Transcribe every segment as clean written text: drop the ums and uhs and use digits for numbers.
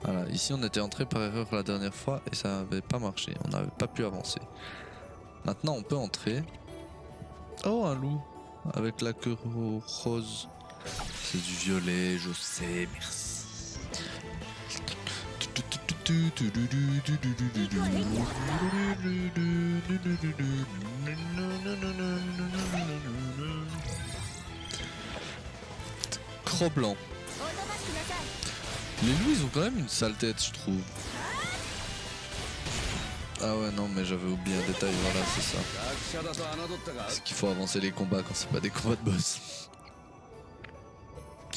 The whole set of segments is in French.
Voilà, ici on était entré par erreur la dernière fois et ça n'avait pas marché, on n'avait pas pu avancer. Maintenant on peut entrer. Oh, un loup avec la queue rose. C'est du violet, je sais, merci. Cro-Blanc. Les loups ils ont quand même une sale tête je trouve. Ah ouais non mais j'avais oublié un détail, voilà c'est ça. C'est qu'il faut avancer les combats quand c'est pas des combats de boss.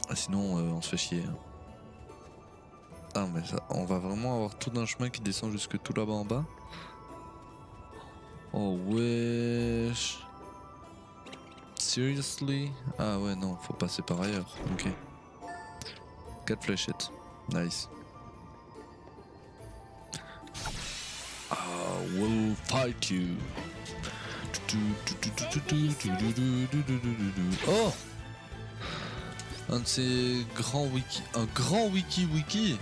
Ah, sinon on se fait chier. Ah mais ça, on va vraiment avoir tout d'un chemin qui descend jusque tout là-bas en bas. Oh wesh. Seriously? Ah ouais non, faut passer par ailleurs. Ok. 4 fléchettes. Nice. I will fight you. Oh! Un de ces grands wiki. Un grand wiki.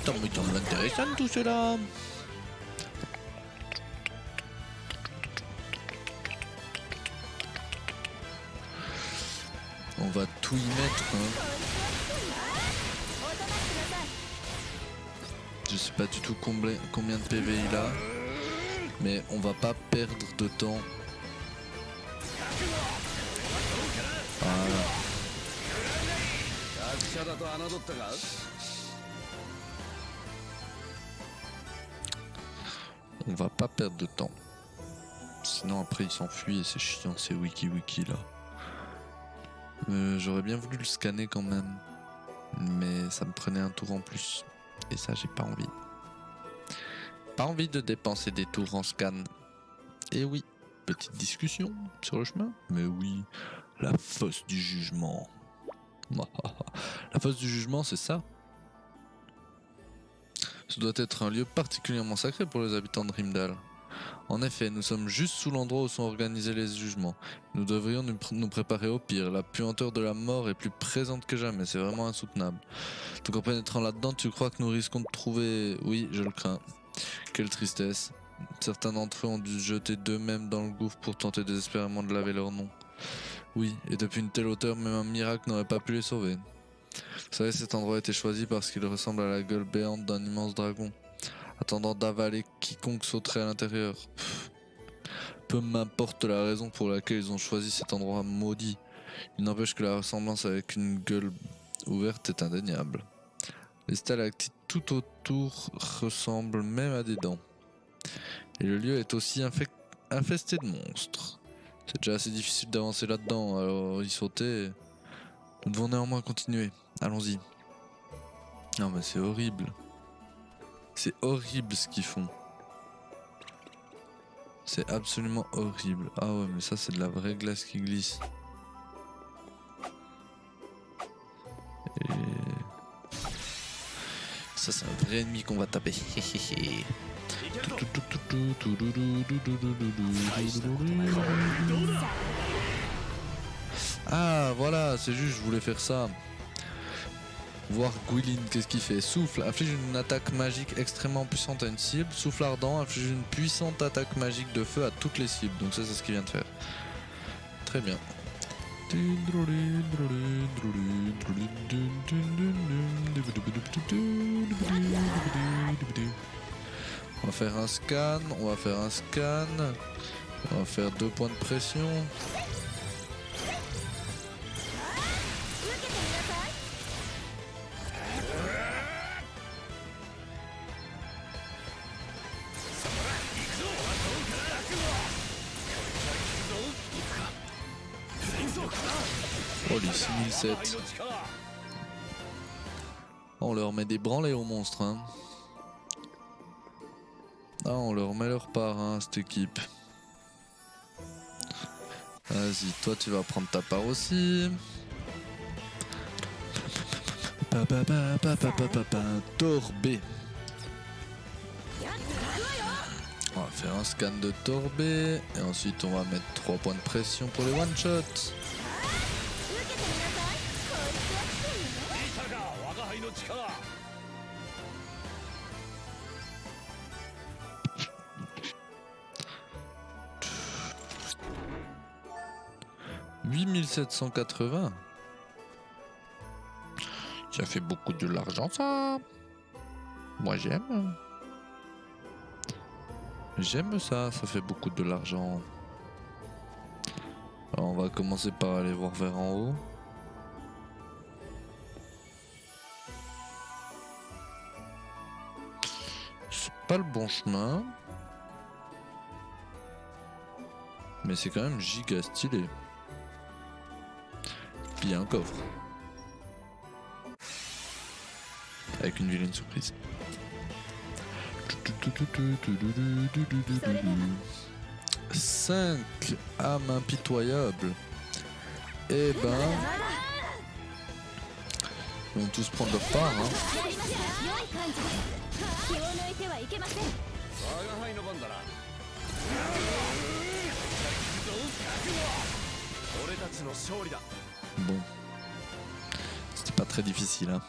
Ça me semble intéressant tout cela. On va tout y mettre. Hein. Je sais pas du tout combien de PV il a. Mais on va pas perdre de temps. Voilà. On va pas perdre de temps. Sinon après il s'enfuit et c'est chiant ces wiki là. J'aurais bien voulu le scanner quand même. Mais ça me prenait un tour en plus. Et ça j'ai pas envie. Pas envie de dépenser des tours en scan. Et oui, petite discussion sur le chemin. Mais oui, la fosse du jugement. La fosse du jugement, c'est ça. Ce doit être un lieu particulièrement sacré pour les habitants de Rimdal. En effet, nous sommes juste sous l'endroit où sont organisés les jugements. Nous devrions nous préparer au pire. La puanteur de la mort est plus présente que jamais, c'est vraiment insoutenable. Donc en pénétrant là-dedans, tu crois que nous risquons de trouver... Oui, je le crains. Quelle tristesse. Certains d'entre eux ont dû se jeter d'eux-mêmes dans le gouffre pour tenter désespérément de laver leur nom. Oui, et depuis une telle hauteur, même un miracle n'aurait pas pu les sauver. Vous savez, cet endroit a été choisi parce qu'il ressemble à la gueule béante d'un immense dragon, attendant d'avaler quiconque sauterait à l'intérieur. Peu m'importe la raison pour laquelle ils ont choisi cet endroit maudit. Il n'empêche que la ressemblance avec une gueule ouverte est indéniable. Les stalactites tout autour ressemblent même à des dents. Et le lieu est aussi infesté de monstres. C'est déjà assez difficile d'avancer là-dedans, alors y sauter... Nous devons néanmoins continuer. Allons-y. Non mais c'est horrible. C'est horrible ce qu'ils font. C'est absolument horrible. Ah ouais mais ça c'est de la vraie glace qui glisse. Et... ça c'est un vrai ennemi qu'on va taper. Ah voilà, c'est juste, je voulais faire ça. Voir Guilin, qu'est-ce qu'il fait? Souffle, inflige une attaque magique extrêmement puissante à une cible. Souffle ardent, inflige une puissante attaque magique de feu à toutes les cibles. Donc ça c'est ce qu'il vient de faire. Très bien. On va faire un scan, on va faire 2 points de pression. Oh les 6007. On leur met des branlées aux monstres hein. Ah on leur met leur part hein, cette équipe. Vas-y, toi tu vas prendre ta part aussi. Torbé. On va faire un scan de Torbé. Et ensuite on va mettre 3 points de pression pour les one-shots. $8780. Ça fait beaucoup de l'argent, ça. Moi, j'aime. J'aime ça, ça fait beaucoup de l'argent. Alors, on va commencer par aller voir vers en haut. C'est pas le bon chemin. Mais c'est quand même giga stylé. Puis il y a un coffre. Avec une vilaine surprise. 5 âmes impitoyables. Eh ben, ils vont tous prendre leur part. Hein. Bon, c'était pas très difficile. Hein.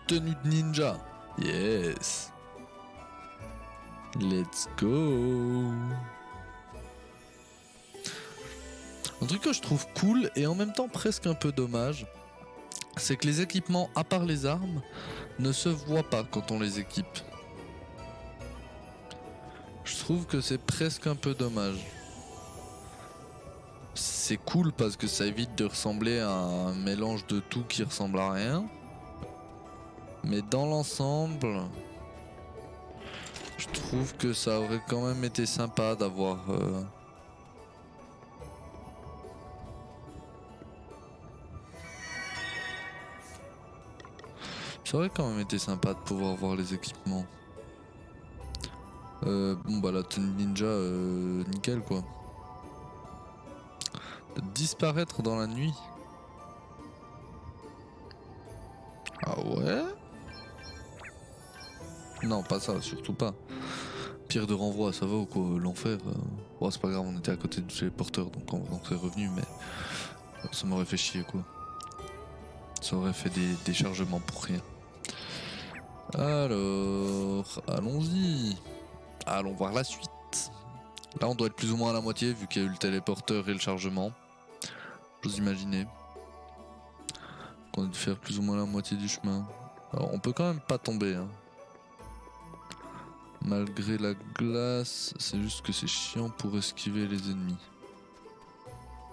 Tenue de ninja. Yes. Let's go. Un truc que je trouve cool et en même temps presque un peu dommage, c'est que les équipements, à part les armes, ne se voient pas quand on les équipe. Je trouve que c'est presque un peu dommage. C'est cool parce que ça évite de ressembler à un mélange de tout qui ressemble à rien. Mais dans l'ensemble, je trouve que ça aurait quand même été sympa d'avoir... Ça aurait quand même été sympa de pouvoir voir les équipements. Bon bah la tenue ninja, nickel quoi. Disparaître dans la nuit. Ah ouais? Non, pas ça, surtout pas. Pierre de renvoi, ça va ou quoi? L'enfer. Bon, c'est pas grave, on était à côté du téléporteur, donc on serait revenu, mais ça m'aurait fait chier quoi. Ça aurait fait des déchargements pour rien. Alors, allons-y. Allons voir la suite. Là, on doit être plus ou moins à la moitié, vu qu'il y a eu le téléporteur et le chargement. J'ose imaginer qu'on a dû faire plus ou moins la moitié du chemin. Alors, on peut quand même pas tomber, hein. Malgré la glace, c'est juste que c'est chiant pour esquiver les ennemis.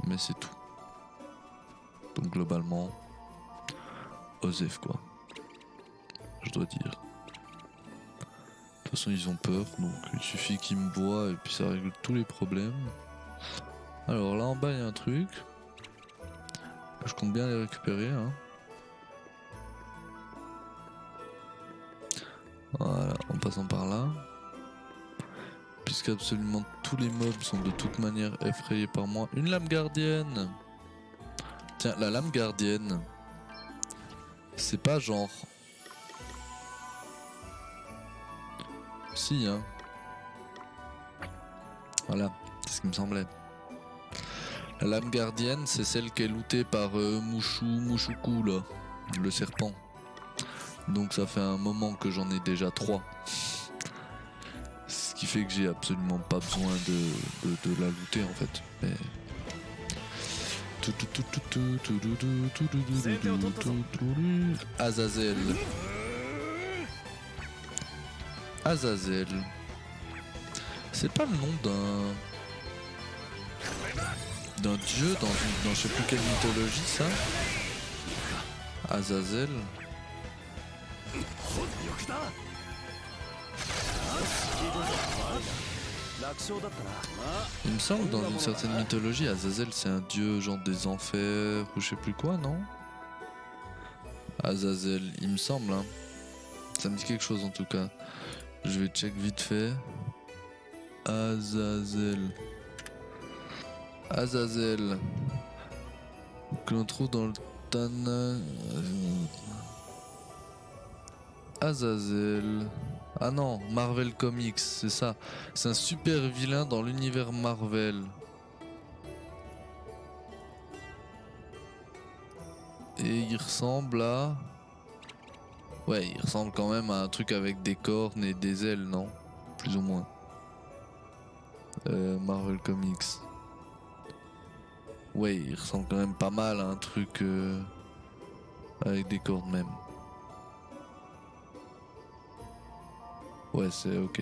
Mais c'est tout. Donc globalement, Osef quoi. Je dois dire. De toute façon ils ont peur, donc il suffit qu'ils me voient et puis ça règle tous les problèmes. Alors là en bas il y a un truc. Je compte bien les récupérer. Hein. Voilà, en passant par là. Puisqu'absolument tous les mobs sont de toute manière effrayés par moi. Une lame gardienne. Tiens, la lame gardienne. C'est pas genre... Si, hein. Voilà, c'est ce qui me semblait. La lame gardienne, c'est celle qui est lootée par Mushuku, là, le serpent. Donc ça fait un moment que j'en ai déjà 3. Ce qui fait que j'ai absolument pas besoin de la looter en fait. Mais... Azazel. Azazel. C'est pas le nom d'un dieu dans je sais plus quelle mythologie ça. Azazel. Il me semble que dans une certaine mythologie, Azazel c'est un dieu genre des enfers ou je sais plus quoi, non? Azazel, il me semble, hein. Ça me dit quelque chose en tout cas. Je vais check vite fait. Azazel. Azazel. Que l'on trouve dans le Tana. Azazel. Ah non, Marvel Comics, c'est ça. C'est un super vilain dans l'univers Marvel. Et il ressemble à... Ouais, il ressemble quand même à un truc avec des cornes et des ailes, non? Plus ou moins. Marvel Comics. Ouais, il ressemble quand même pas mal à un truc avec des cornes même. Ouais, c'est ok.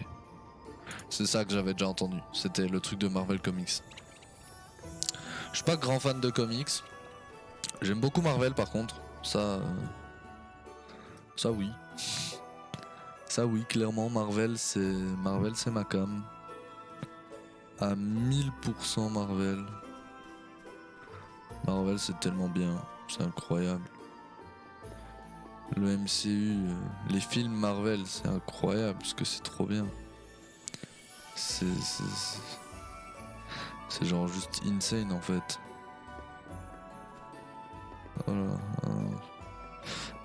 C'est ça que j'avais déjà entendu. C'était le truc de Marvel Comics. Je suis pas grand fan de comics. J'aime beaucoup Marvel par contre. Ça oui. Ça oui, clairement Marvel c'est ma cam. À 1000% Marvel. Marvel c'est tellement bien, c'est incroyable. Le MCU, les films Marvel, c'est incroyable parce que c'est trop bien. C'est genre juste insane en fait. Voilà.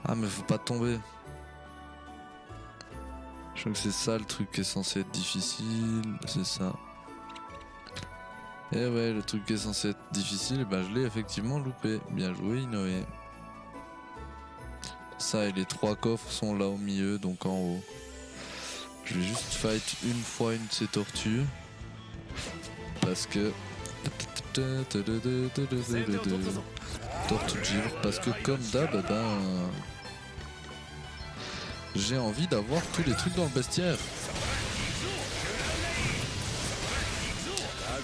Ah mais faut pas tomber. Je crois que c'est ça le truc qui est censé être difficile, c'est ça. Et ouais, le truc qui est censé être difficile, bah je l'ai effectivement loupé. Bien joué Inoue. Ça et les 3 coffres sont là au milieu, donc en haut. Je vais juste fight une fois une de ces tortues. Parce que... Tortue de givre. Parce que comme d'hab, j'ai envie d'avoir tous les trucs dans le bestiaire.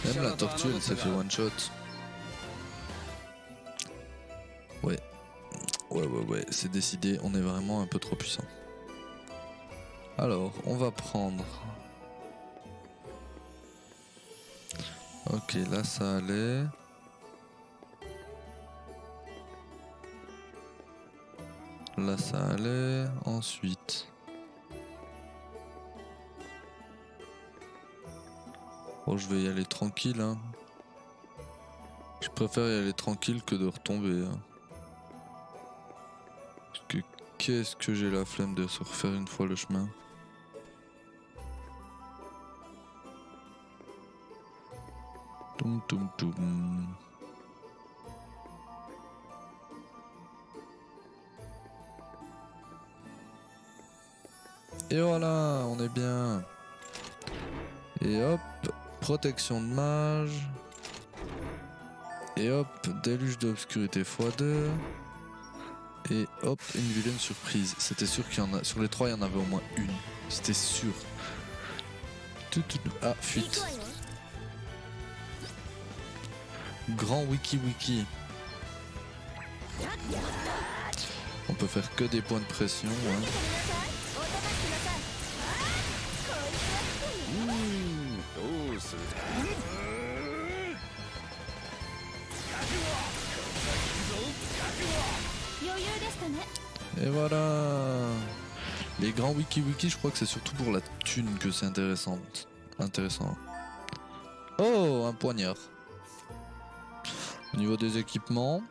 Même la tortue, elle s'est fait one shot. Ouais. Ouais, c'est décidé, on est vraiment un peu trop puissant. Alors, on va prendre... Ok, là ça allait. Là ça allait. Ensuite... Bon, je vais y aller tranquille, hein. Je préfère y aller tranquille que de retomber, hein. Parce que qu'est-ce que j'ai la flemme de se refaire une fois le chemin. Toum toum toum. Et voilà, on est bien. Et hop, protection de mage. Et hop, déluge d'obscurité x2. Et hop, une vilaine surprise. C'était sûr qu'il y en a. Sur les 3, il y en avait au moins une. C'était sûr. Ah, fuite. Grand wiki. On peut faire que des points de pression. Hein. Et voilà. Les grands wiki, je crois que c'est surtout pour la thune que c'est intéressant. Oh, un poignard. Au niveau des équipements.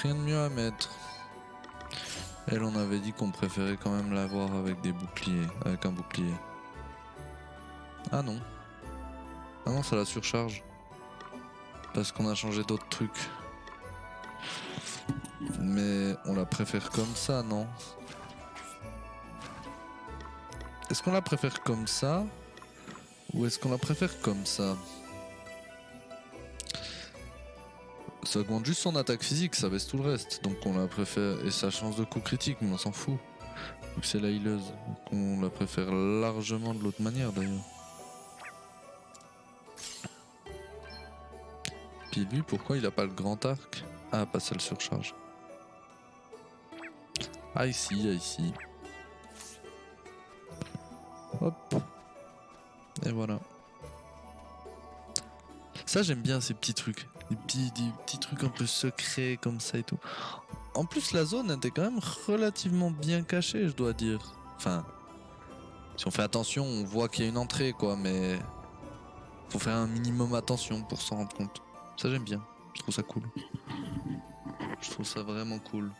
Rien de mieux à mettre. Elle, on avait dit qu'on préférait quand même l'avoir avec des boucliers, avec un bouclier. Ah non. Ah non, ça la surcharge. Parce qu'on a changé d'autres trucs. Mais on la préfère comme ça, non? Est-ce qu'on la préfère comme ça? Ou est-ce qu'on la préfère comme ça? Ça augmente juste son attaque physique, ça baisse tout le reste. Donc on la préfère. Et sa chance de coup critique, mais on s'en fout. Donc c'est la healeuse. Donc on la préfère largement de l'autre manière d'ailleurs. Puis lui, pourquoi il a pas le grand arc? Ah, pas ça le surcharge. Ah ici. Hop. Et voilà. Ça j'aime bien ces petits trucs. Des petits trucs un peu secrets comme ça et tout. En plus la zone était quand même relativement bien cachée, je dois dire. Enfin, si on fait attention, on voit qu'il y a une entrée quoi, mais faut faire un minimum attention pour s'en rendre compte. Ça j'aime bien, je trouve ça cool. Je trouve ça vraiment cool.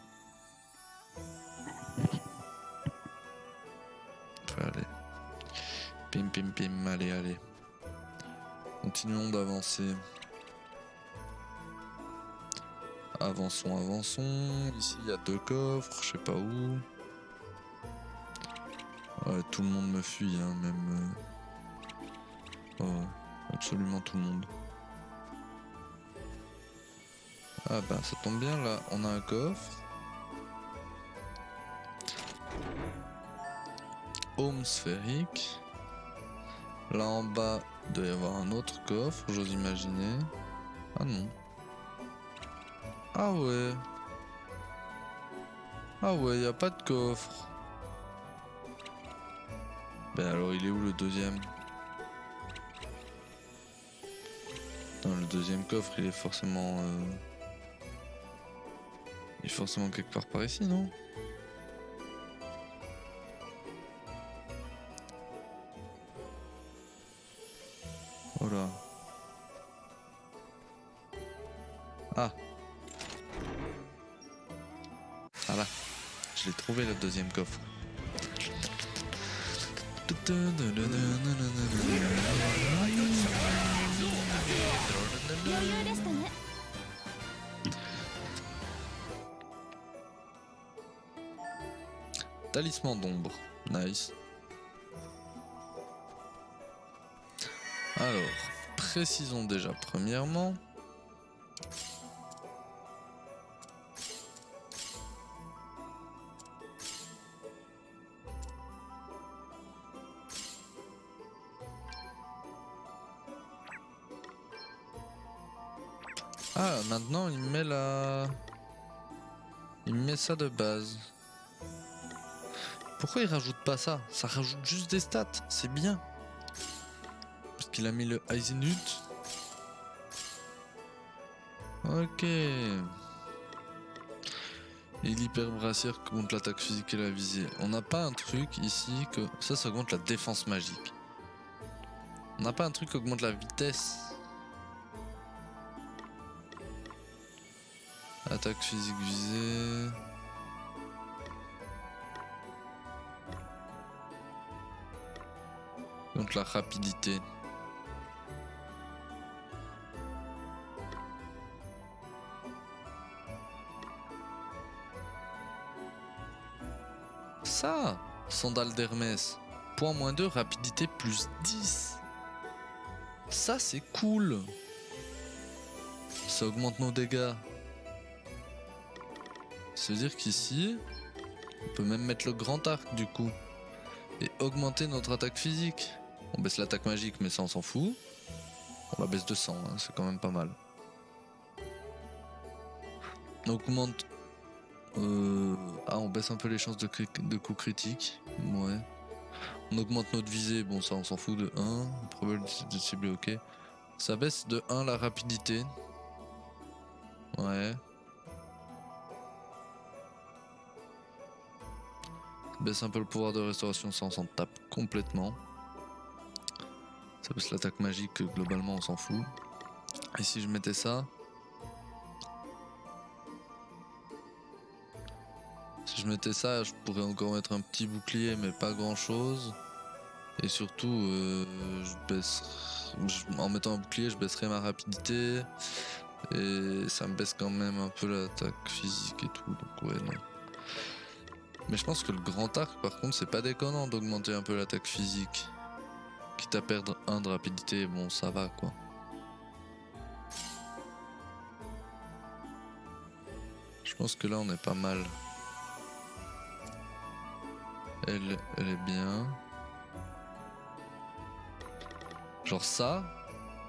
Allez. Pim pim pim, allez allez. Continuons d'avancer. Avançons, avançons. Ici il y a 2 coffres, je sais pas où. Ouais, tout le monde me fuit, hein, même. Ouais, absolument tout le monde. Ah bah ça tombe bien là, on a un coffre. Home sphérique. Là en bas, il doit y avoir un autre coffre, j'ose imaginer. Ah non. Ah ouais. Ah ouais, y a pas de coffre. Ben alors il est où le deuxième? Non, le deuxième coffre il est forcément... Il est forcément quelque part par ici, non? Oh là. Ah. Voilà. Je l'ai trouvé le deuxième coffre. Talisman d'ombre. Nice. Alors, précisons déjà premièrement. Ah, maintenant il me met la... Il me met ça de base. Pourquoi il rajoute pas ça? Ça rajoute juste des stats, c'est bien. Parce qu'il a mis le Eisenhut. Ok. Et l'hyper brassière contre l'attaque physique et la visée. On n'a pas un truc ici que... Ça augmente la défense magique. On n'a pas un truc qui augmente la vitesse. Attaque physique visée. Contre la rapidité. Ça, sandale d'Hermès. Point -2, rapidité +10. Ça c'est cool. Ça augmente nos dégâts. Ça veut dire qu'ici, on peut même mettre le grand arc du coup. Et augmenter notre attaque physique. On baisse l'attaque magique mais ça on s'en fout. On la baisse de 100, hein, c'est quand même pas mal. On augmente... Ah, on baisse un peu les chances de coups critiques. Ouais. On augmente notre visée, bon ça on s'en fout, de 1. Probabilité de cibler, ok. Ça baisse de 1 la rapidité. Ouais. Baisse un peu le pouvoir de restauration, ça on s'en tape complètement. Ça baisse l'attaque magique, globalement on s'en fout. Et si je mettais ça... Si je mettais ça, je pourrais encore mettre un petit bouclier, mais pas grand chose. Et surtout, en mettant un bouclier, je baisserais ma rapidité. Et ça me baisse quand même un peu l'attaque physique et tout, donc ouais, non. Mais je pense que le grand arc, par contre, c'est pas déconnant d'augmenter un peu l'attaque physique. Quitte à perdre 1 de rapidité, bon, ça va quoi. Je pense que là, on est pas mal. Elle est bien. Genre ça,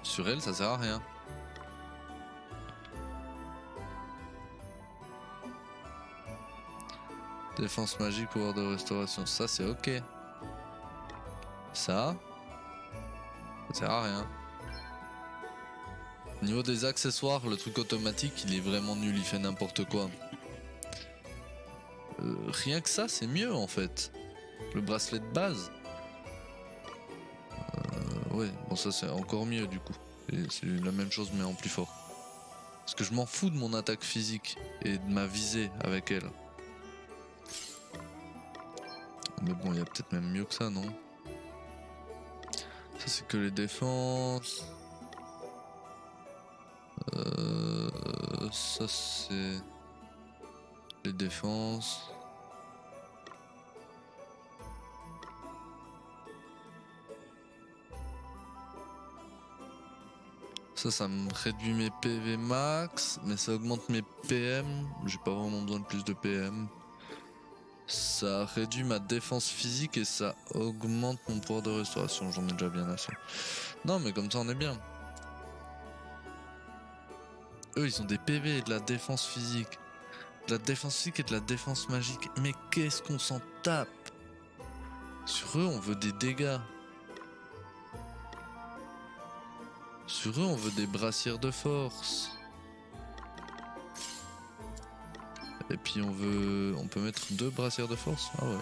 sur elle, ça sert à rien. Défense magique, pouvoir de restauration, ça c'est ok. Ça sert à rien. Au niveau des accessoires, le truc automatique, il est vraiment nul, il fait n'importe quoi. Rien que ça, c'est mieux en fait. Le bracelet de base. Ouais, bon ça c'est encore mieux du coup. C'est la même chose mais en plus fort. Parce que je m'en fous de mon attaque physique et de ma visée avec elle. Mais bon, il y a peut-être même mieux que ça, non? Ça c'est que les défenses. Ça c'est les défenses. Ça me réduit mes PV max, mais ça augmente mes PM. J'ai pas vraiment besoin de plus de PM. Ça réduit ma défense physique et ça augmente mon pouvoir de restauration. J'en ai déjà bien assez. Non, mais comme ça, on est bien. Eux, ils ont des PV et de la défense physique. De la défense physique et de la défense magique. Mais qu'est-ce qu'on s'en tape? Sur eux, on veut des dégâts. Sur eux, on veut des brassières de force. Et puis on peut mettre 2 brassières de force. Ah ouais.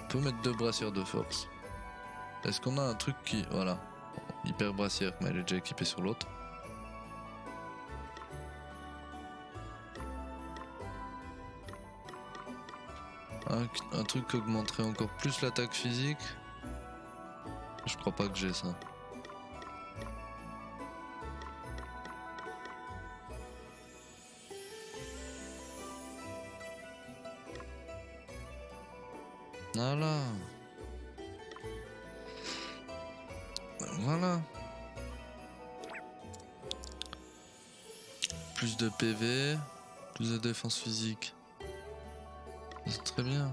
On peut mettre 2 brassières de force. Est-ce qu'on a un truc qui... Voilà. Hyper brassière, mais elle est déjà équipée sur l'autre. Un truc qui augmenterait encore plus l'attaque physique. Je crois pas que j'ai ça. Voilà. Voilà. Plus de PV, plus de défense physique. C'est très bien.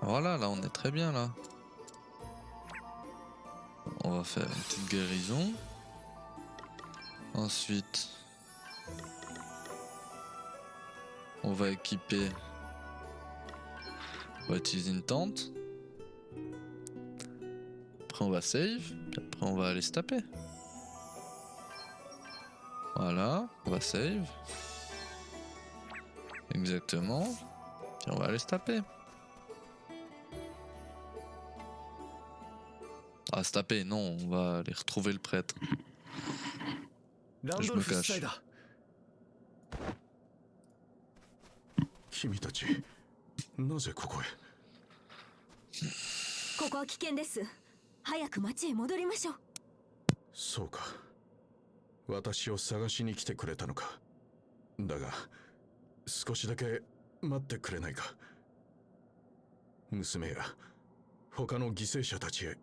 Voilà, là on est très bien là. On va faire une petite guérison. Ensuite, on va équiper. On va utiliser une tente. Après on va save. Puis après on va aller se taper. Voilà, on va save. Exactement. Puis on va aller se taper. Ah, se taper, non, on va aller retrouver le prêtre. Je me cache. 君たち、なぜここへ？ここは危険です。早く町へ戻りましょう。そうか。私を探しに来てくれたのか。だが、少しだけ待ってくれないか。娘や他の犠牲者たちへ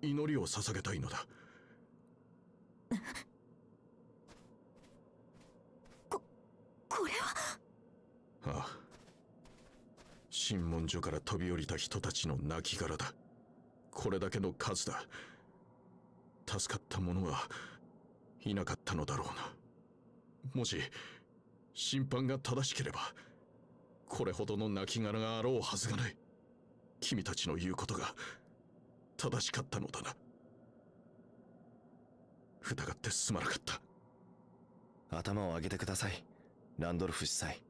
祈りを捧げたいのだ。これは。ああ。神門所から飛び降りた人たちの亡骸だ。これだけの数だ。助かった者はいなかったのだろうな。もし審判が正しければ、これほどの亡骸があろうはずがない。君たちの言うことが正しかったのだな。疑ってすまなかった。頭を上げてください、ランドルフ司祭。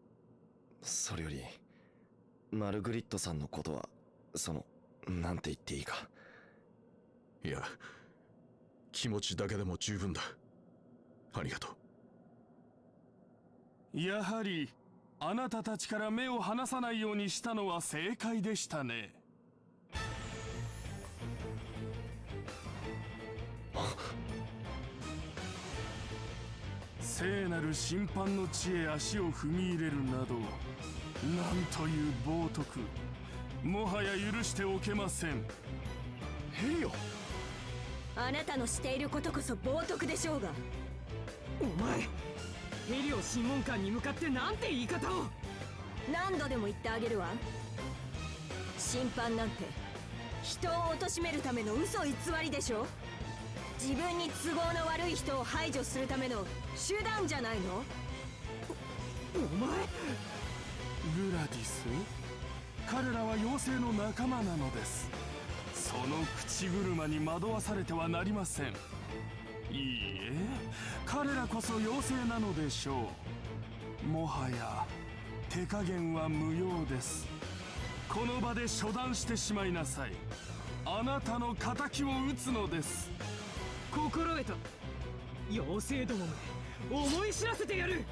それよりマルグリットさんのことは、なんて言っていいか。いや、気持ちだけでも十分だ。ありがとう。やはりあなたたちから目を離さないようにしたのは正解でしたね。聖なる審判の地へ足を踏み入れるなど、なんという冒涜。もはや許しておけません。ヘリオ、あなたのしていることこそ冒涜でしょうが。お前、ヘリオ審問官に向かってなんて言い方を。何度でも言ってあげるわ。審判なんて人を貶めるための嘘偽りでしょ。自分に都合の悪い人を排除するための手段じゃないの。お前、グラディス、彼らは妖精の仲間なのです。その口車に惑わされてはなりません。いいえ、彼ららこそ妖精なのでしょう。もはや手加減は無用です。この場で処断してしまいなさい。あなたの仇を討つのです。心得た。妖精どもめ、思い知らせてやる。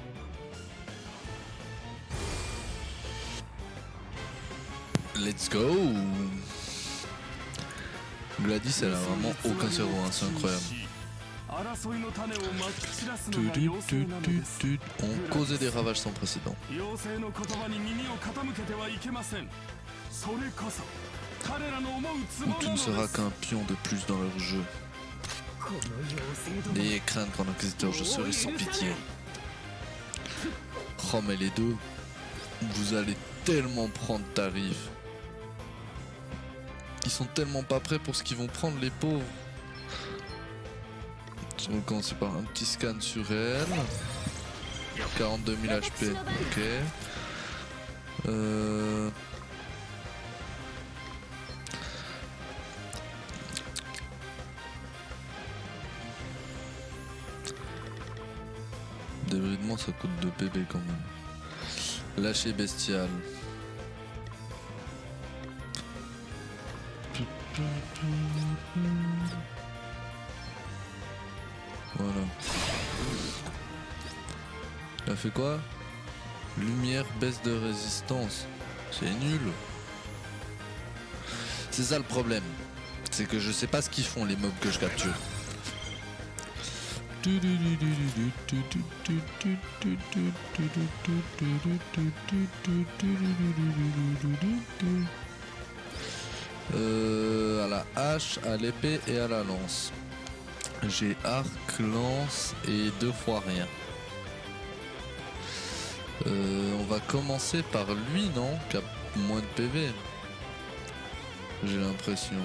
Let's go. Gladys, elle a vraiment aucun cerveau, hein, c'est incroyable. 争いの種をまき散らすのが妖精なのです。 On causait des ravages sans précédent. 妖精の言葉に耳を傾けてはいけません。それこそ彼らの思うツボ Ou な tu の ne です。 seras qu'un pion de plus dans leur jeu. この妖精ども N'ayez crainte qu'en inquisiteur je serai sans pitié. Oh mais les deux, vous allez tellement prendre tarif. Ils sont tellement pas prêts pour ce qu'ils vont prendre les pauvres. On va commencer par un petit scan sur elle. 42 000 HP, ok. Débridement ça coûte 2 PB quand même. Lâcher bestial. Voilà. Elle a fait quoi? Lumière, baisse de résistance. C'est nul. C'est ça le problème. C'est que je sais pas ce qu'ils font les mobs que je capture. À la hache, à l'épée et à la lance. J'ai arc, lance et 2 fois rien. On va commencer par lui, non? Qui a moins de PV. J'ai l'impression.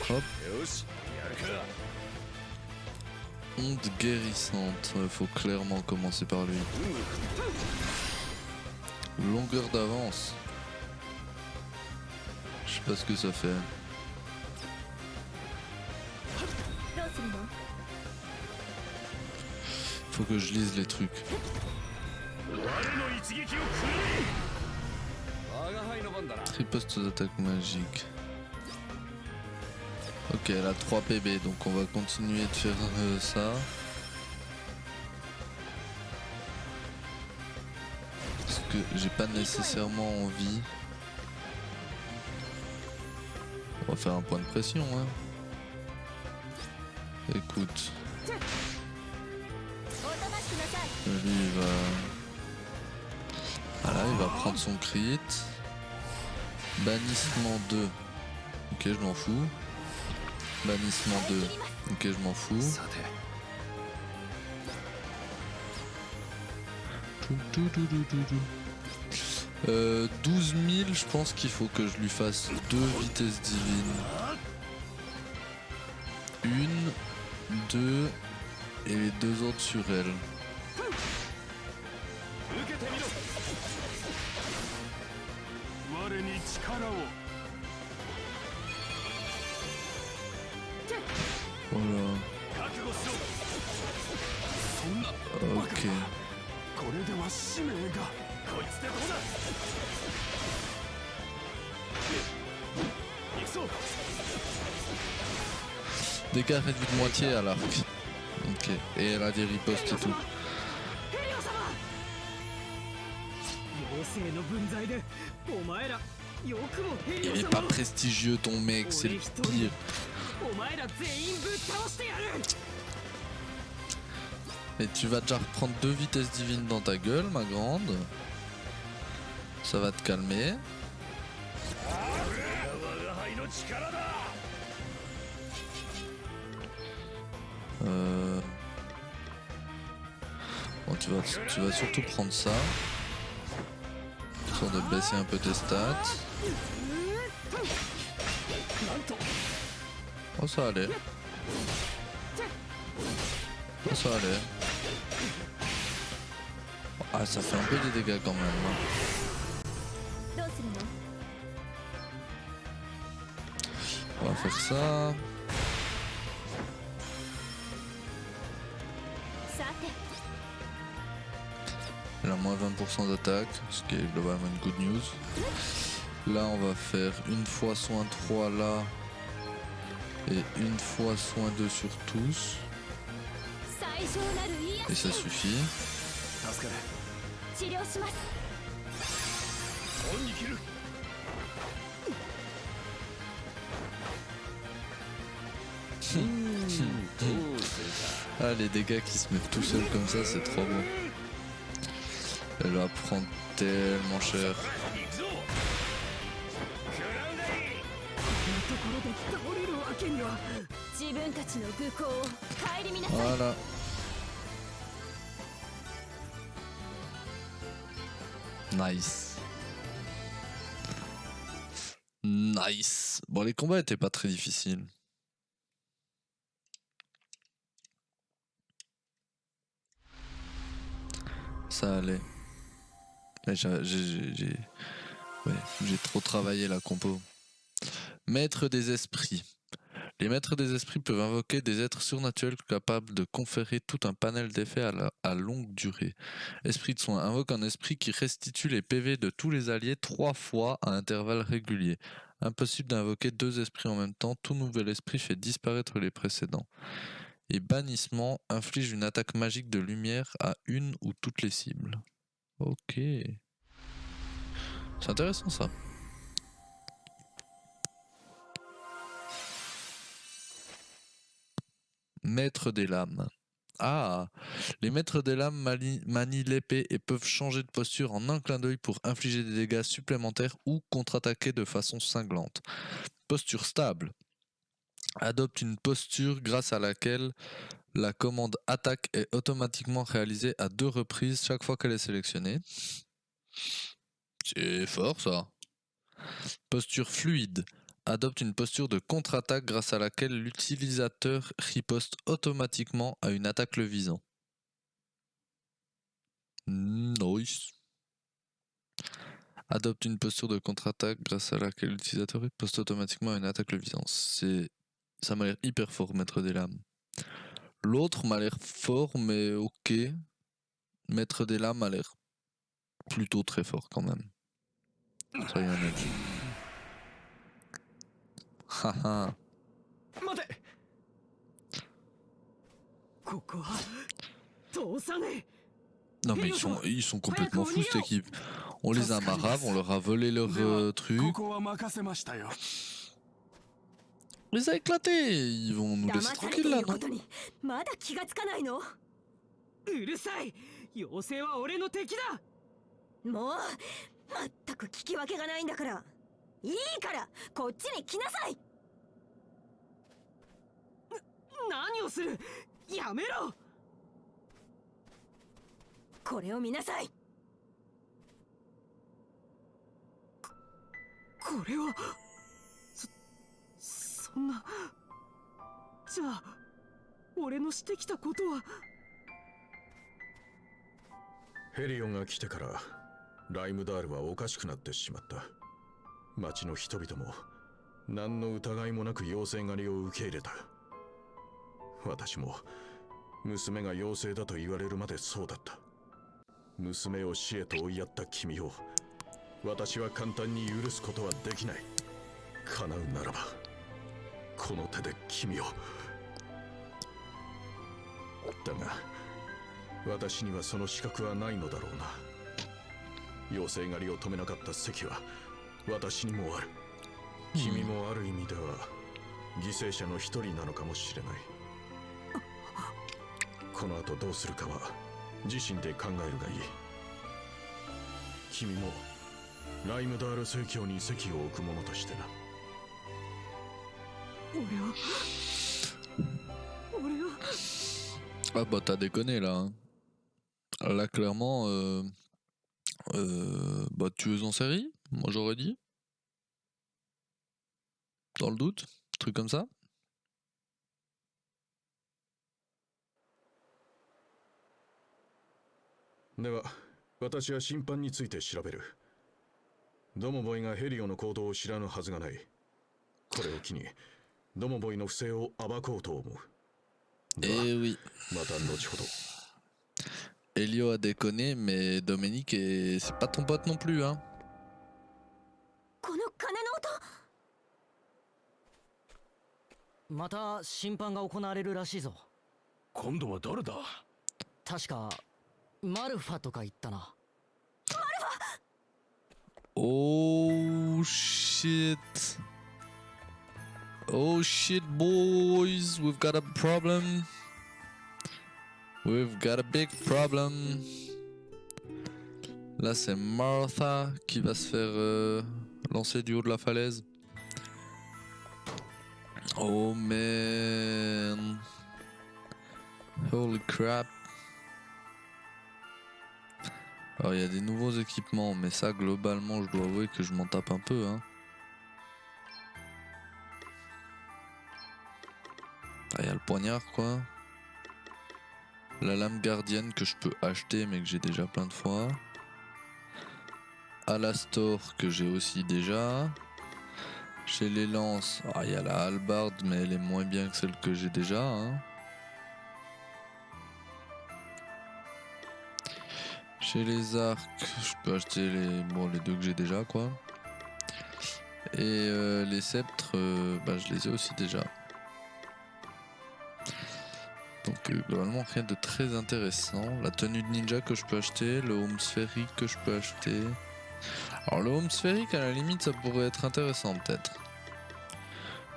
Hop. Onde guérissante. Faut clairement commencer par lui. Longueur d'avance. Je sais pas ce que ça fait. Faut que je lise les trucs. Riposte d'attaque magique. Ok, elle a 3 PB, donc on va continuer de faire ça. Parce que j'ai pas nécessairement envie. On va faire un point de pression, hein. Écoute. Lui, il va... Voilà, il va prendre son crit. Bannissement 2. Ok, je m'en fous. Bannissement 2. Ok, je m'en fous. 12 000, je pense qu'il faut que je lui fasse 2 vitesses divines. 1, 2 et les 2 autres sur elle. Voilà. Ok. Dégâts réduits de moitié à l'arc. Ok. Et elle a des ripostes et tout. Il est pas prestigieux ton mec, c'est le pire. Et tu vas déjà reprendre 2 vitesses divines dans ta gueule, ma grande. Ça va te calmer. Bon, tu vas surtout prendre ça. Histoire de baisser un peu tes stats. Oh, ça allait. Oh, ça allait. Ah, ça fait un peu des dégâts quand même. Hein. どうするの？ On va faire ça. さて Elle a moins 20% d'attaque, ce qui est globalement une good news. Là, on va faire une fois soin 3 là. Et une fois soin 2 sur tous. 最小なる癒 Et し ça suffit. 助かる。治療します。 Ah, les dégâts qui se mettent tout seuls comme ça, c'est trop beau. Elle va prendre tellement cher. ところで倒れるわけには。自分たちの愚行を顧みなさい。 Voilà. Nice. Nice. Bon, les combats étaient pas très difficiles. Ça allait. Mais j'ai trop travaillé la compo. Maître des esprits. Les maîtres des esprits peuvent invoquer des êtres surnaturels capables de conférer tout un panel d'effets à longue durée. Esprit de soin invoque un esprit qui restitue les PV de tous les alliés 3 fois à intervalles réguliers. Impossible d'invoquer 2 esprits en même temps, tout nouvel esprit fait disparaître les précédents. Et bannissement inflige une attaque magique de lumière à une ou toutes les cibles. Ok. C'est intéressant ça. Maître des lames. Ah, les maîtres des lames manient l'épée et peuvent changer de posture en un clin d'œil pour infliger des dégâts supplémentaires ou contre-attaquer de façon cinglante. Posture stable. Adopte une posture grâce à laquelle la commande attaque est automatiquement réalisée à 2 reprises chaque fois qu'elle est sélectionnée. C'est fort ça. Posture fluide. Adopte une posture de contre-attaque grâce à laquelle l'utilisateur riposte automatiquement à une attaque le visant. Nice. Adopte une posture de contre-attaque grâce à laquelle l'utilisateur riposte automatiquement à une attaque le visant. Ça m'a l'air hyper fort, maître des lames. L'autre m'a l'air fort, mais ok. Maître des lames a l'air plutôt très fort quand même. Soyons honnêtes. Haha. 待て。ここは通さね Non mais ils sont complètement fous cette équipe. On les a marave, on leur a volé leur こ truc. こは任せましたよ。 On les a éclatés. Ils vont nous 騙 laisser されて tranquilles い là, る non? ことにまだ気がつかないの？うるさい。妖精は俺の敵だ。もうまったく聞き分けがないんだから。いいからこっちに来なさい。何をする。やめろ。これを見なさい。これはそんな。じゃあ俺のしてきたことは。ヘリオンが来てからライムダールはおかしくなってしまった。町の人々も何の疑いもなく妖精狩りを受け入れた。私も娘が妖精だと言われるまでそうだった。娘を死へと追いやった君を私は簡単に許すことはできない。叶うならばこの手で君を。だが私にはその資格はないのだろうな。妖精狩りを止めなかった責は私にもある。君もある意味では犠牲者の一人なのかもしれない。この後どうするかは自身で考えるがいい。君もライムダール正教に席を置く者としてな。俺は Ah bah t'as déconné là. Hein. Là clairement, bah tueuse en série, moi j'aurais dit. Dans le doute, truc comme ça. では私は審判について調べる。ドモボイがヘリオの行動を知らぬはずがない。これを機にドモボイの不正を暴こうと思う。では oui. また後ほど。 Elio a déconné, mais Dominique, c'est pas ton pote non plus, hein. この鐘の音。また審判が行われるらしいぞ。今度は誰だ？確かマルファとか言ったな。 Oh shit. Oh shit, boys. We've got a problem. We've got a big problem. Là, c'est Martha qui va se faire lancer du haut de la falaise. Oh man. Holy crap. Alors il y a des nouveaux équipements, mais ça globalement je dois avouer que je m'en tape un peu, hein. Ah, il y a le poignard quoi. La lame gardienne que je peux acheter mais que j'ai déjà plein de fois. Alastor que j'ai aussi déjà. Chez les lances, il y a la hallebarde mais elle est moins bien que celle que j'ai déjà, hein. Chez les arcs, je peux acheter les deux que j'ai déjà quoi. Et les sceptres, je les ai aussi déjà. Donc globalement rien de très intéressant. La tenue de ninja que je peux acheter, le home sphérique que je peux acheter. Alors le home sphérique à la limite ça pourrait être intéressant peut-être.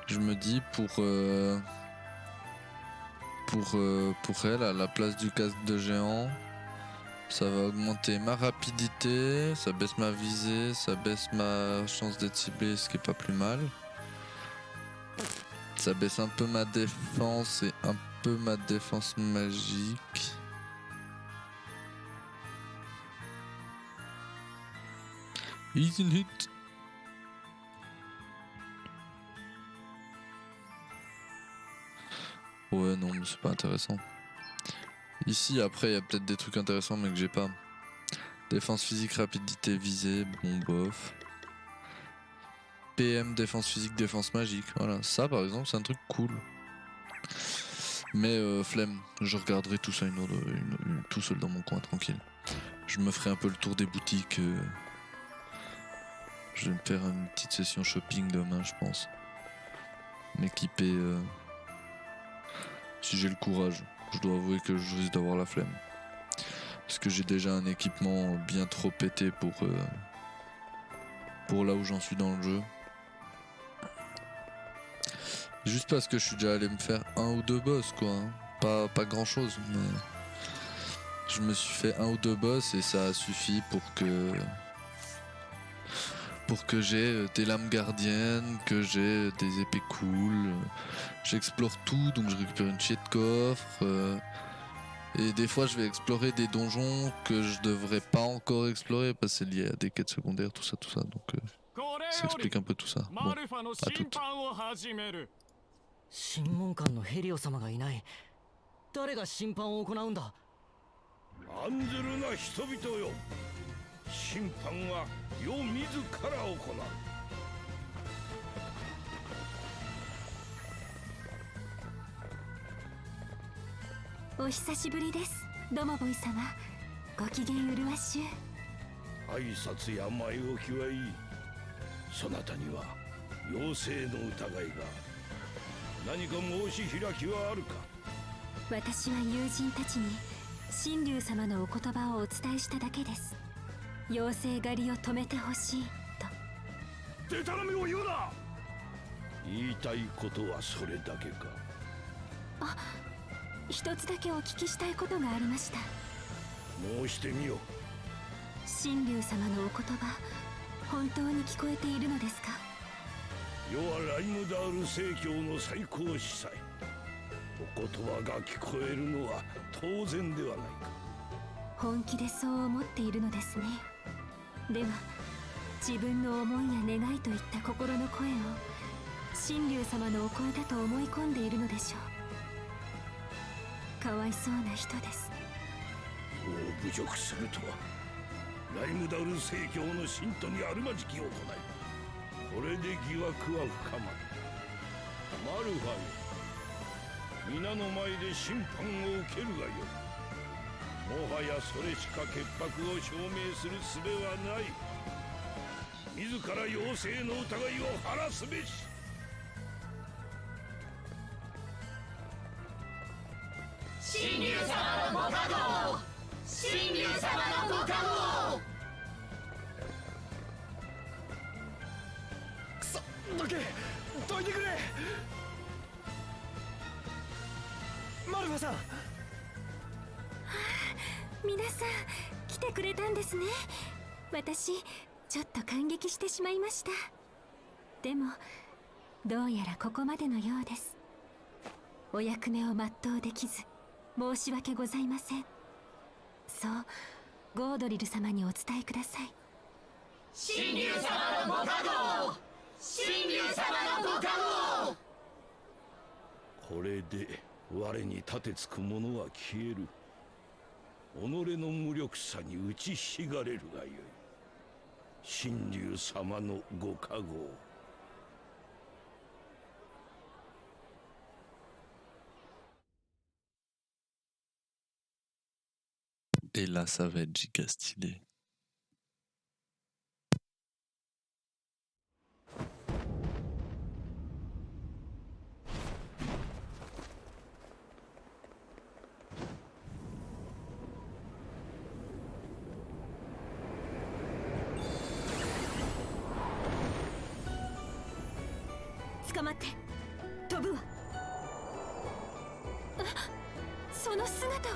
Je me dis pour elle à la place du casque de géant. Ça va augmenter ma rapidité, ça baisse ma visée, ça baisse ma chance d'être ciblé, ce qui est pas plus mal. Ça baisse un peu ma défense et un peu ma défense magique. Easy hit. Ouais non mais c'est pas intéressant. Ici après il y a peut-être des trucs intéressants mais que j'ai pas. Défense physique, rapidité, visée, bon bof. PM, défense physique, défense magique, voilà. Ça par exemple c'est un truc cool. Mais flemme, je regarderai tout ça tout seul dans mon coin tranquille. Je me ferai un peu le tour des boutiques. Je vais me faire une petite session shopping demain je pense. M'équiper si j'ai le courage. Je dois avouer que je risque d'avoir la flemme. Parce que j'ai déjà un équipement bien trop pété pour là où j'en suis dans le jeu. Juste parce que je suis déjà allé me faire 1 ou 2 boss quoi. Hein. Pas grand chose mais je me suis fait 1 ou 2 boss et ça a suffi pour que j'ai des lames gardiennes, que j'ai des épées cool. J'explore tout, donc je récupère une chier de coffre. Et des fois, je vais explorer des donjons que je devrais pas encore explorer parce que c'est lié à des quêtes secondaires, tout ça. Donc ça explique un peu tout ça. Bon, à toutes. 審問官のヘリオ様がいない。誰が審判を行うんだ？案ずるな人々よ。審判は世自ら行う。お久しぶりです、ドモボイ様。ご機嫌うるわしゅう。挨拶や前置きはいい。そなたには妖精の疑いが。何か申し開きはあるか。私は友人たちに神竜様のお言葉をお伝えしただけです。妖精狩りを止めてほしいと。でたらめを言うな。言いたいことはそれだけか。あ、一つだけお聞きしたいことがありました。申してみよ。神竜様のお言葉、本当に聞こえているのですか？世はライムダール正教の最高司祭。お言葉が聞こえるのは当然ではないか。本気でそう思っているのですね。では自分の思いや願いといった心の声を神竜様のお声だと思い込んでいるのでしょう。かわいそうな人です。侮辱するとは、ライムダル正教の信徒にあるまじき行い。これで疑惑は深まる。マルファよ、皆の前で審判を受けるがよい。もはやそれしか潔白を証明する術はない。自ら妖精の疑いを晴らすべし。神竜様のご加護、神竜様のご加護。くそ、どけ、どいてくれ。マルファさん。皆さん来てくれたんですね。私ちょっと感激してしまいました。でもどうやらここまでのようです。お役目を全うできず申し訳ございません。そうゴードリル様にお伝えください。神竜様のご加護、神竜様のご加護。これで我に立てつく者は消える。己の無力さに打ちひしがれるがよい。神竜様のご加護。Et là, ça va être giga stylé.その姿は。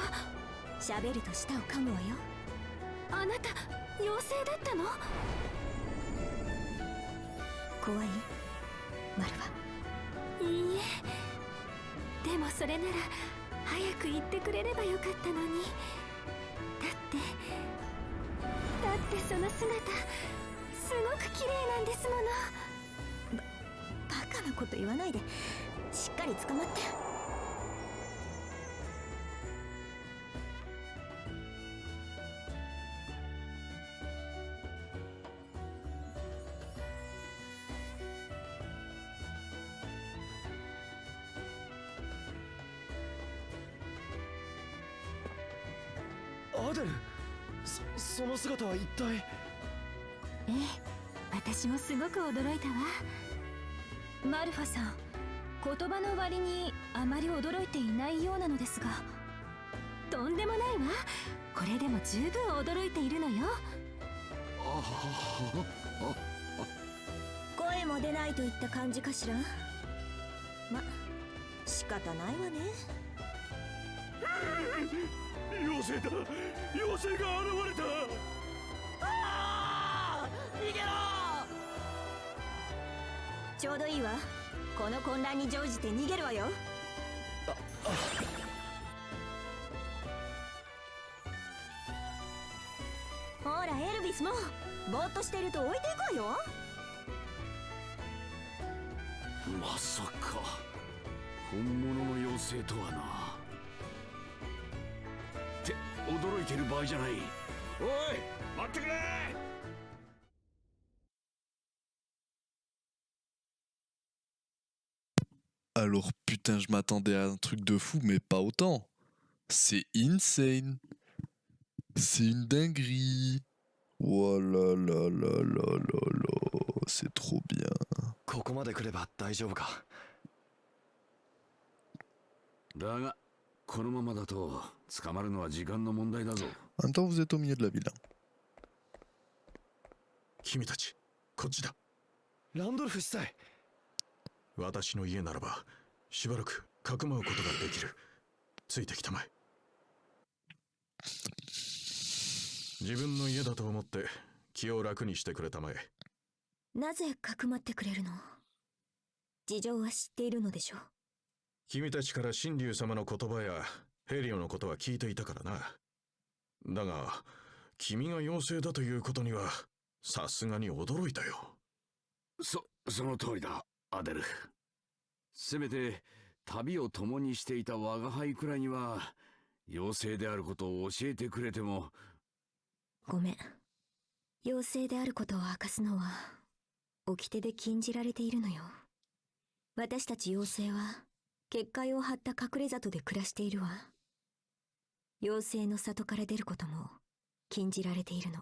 喋ると舌を噛むわよ。あなた妖精だったの？怖い？マルファ。いいえ、でもそれなら早く言ってくれればよかったのに。だってその姿すごく綺麗なんですもの。バカなこと言わないで、しっかり捕まって。アデル、その姿は一体。ええ、私もすごく驚いたわ。マルファさん、言葉の割にあまり驚いていないようなのですが。とんでもないわ。これでも十分驚いているのよ。声も出ないといった感じかしら。ま、仕方ないわね。妖精だ、妖精が現れた。ああ、逃げろ。ちょうどいいわ。この混乱に乗じて逃げるわよ。ほらエルビスもぼーっとしていると置いていくわよ。まさか本物の妖精とはな。って驚いてる場合じゃない。おい待ってくれ。Alors putain, je m'attendais à un truc de fou, mais pas autant. C'est insane. C'est une dinguerie. Oh là là là là là là. C'est trop bien. ここまで来れば大丈夫か。だがこのままだと捕まるのは時間の問題だぞ。 En même temps, vous êtes au milieu de la ville. 君たち、こっちだ。ランドルフ司祭。私の家ならばしばらくかくまうことができる。ついてきたまえ。自分の家だと思って気を楽にしてくれたまえ。なぜかくまってくれるの？事情は知っているのでしょう。君たちから神竜様の言葉やヘリオのことは聞いていたからな。だが君が妖精だということにはさすがに驚いたよ。その通りだ、アデル。せめて旅を共にしていた我が輩くらいには妖精であることを教えてくれても。ごめん。妖精であることを明かすのは掟で禁じられているのよ。私たち妖精は結界を張った隠れ里で暮らしているわ。妖精の里から出ることも禁じられているの。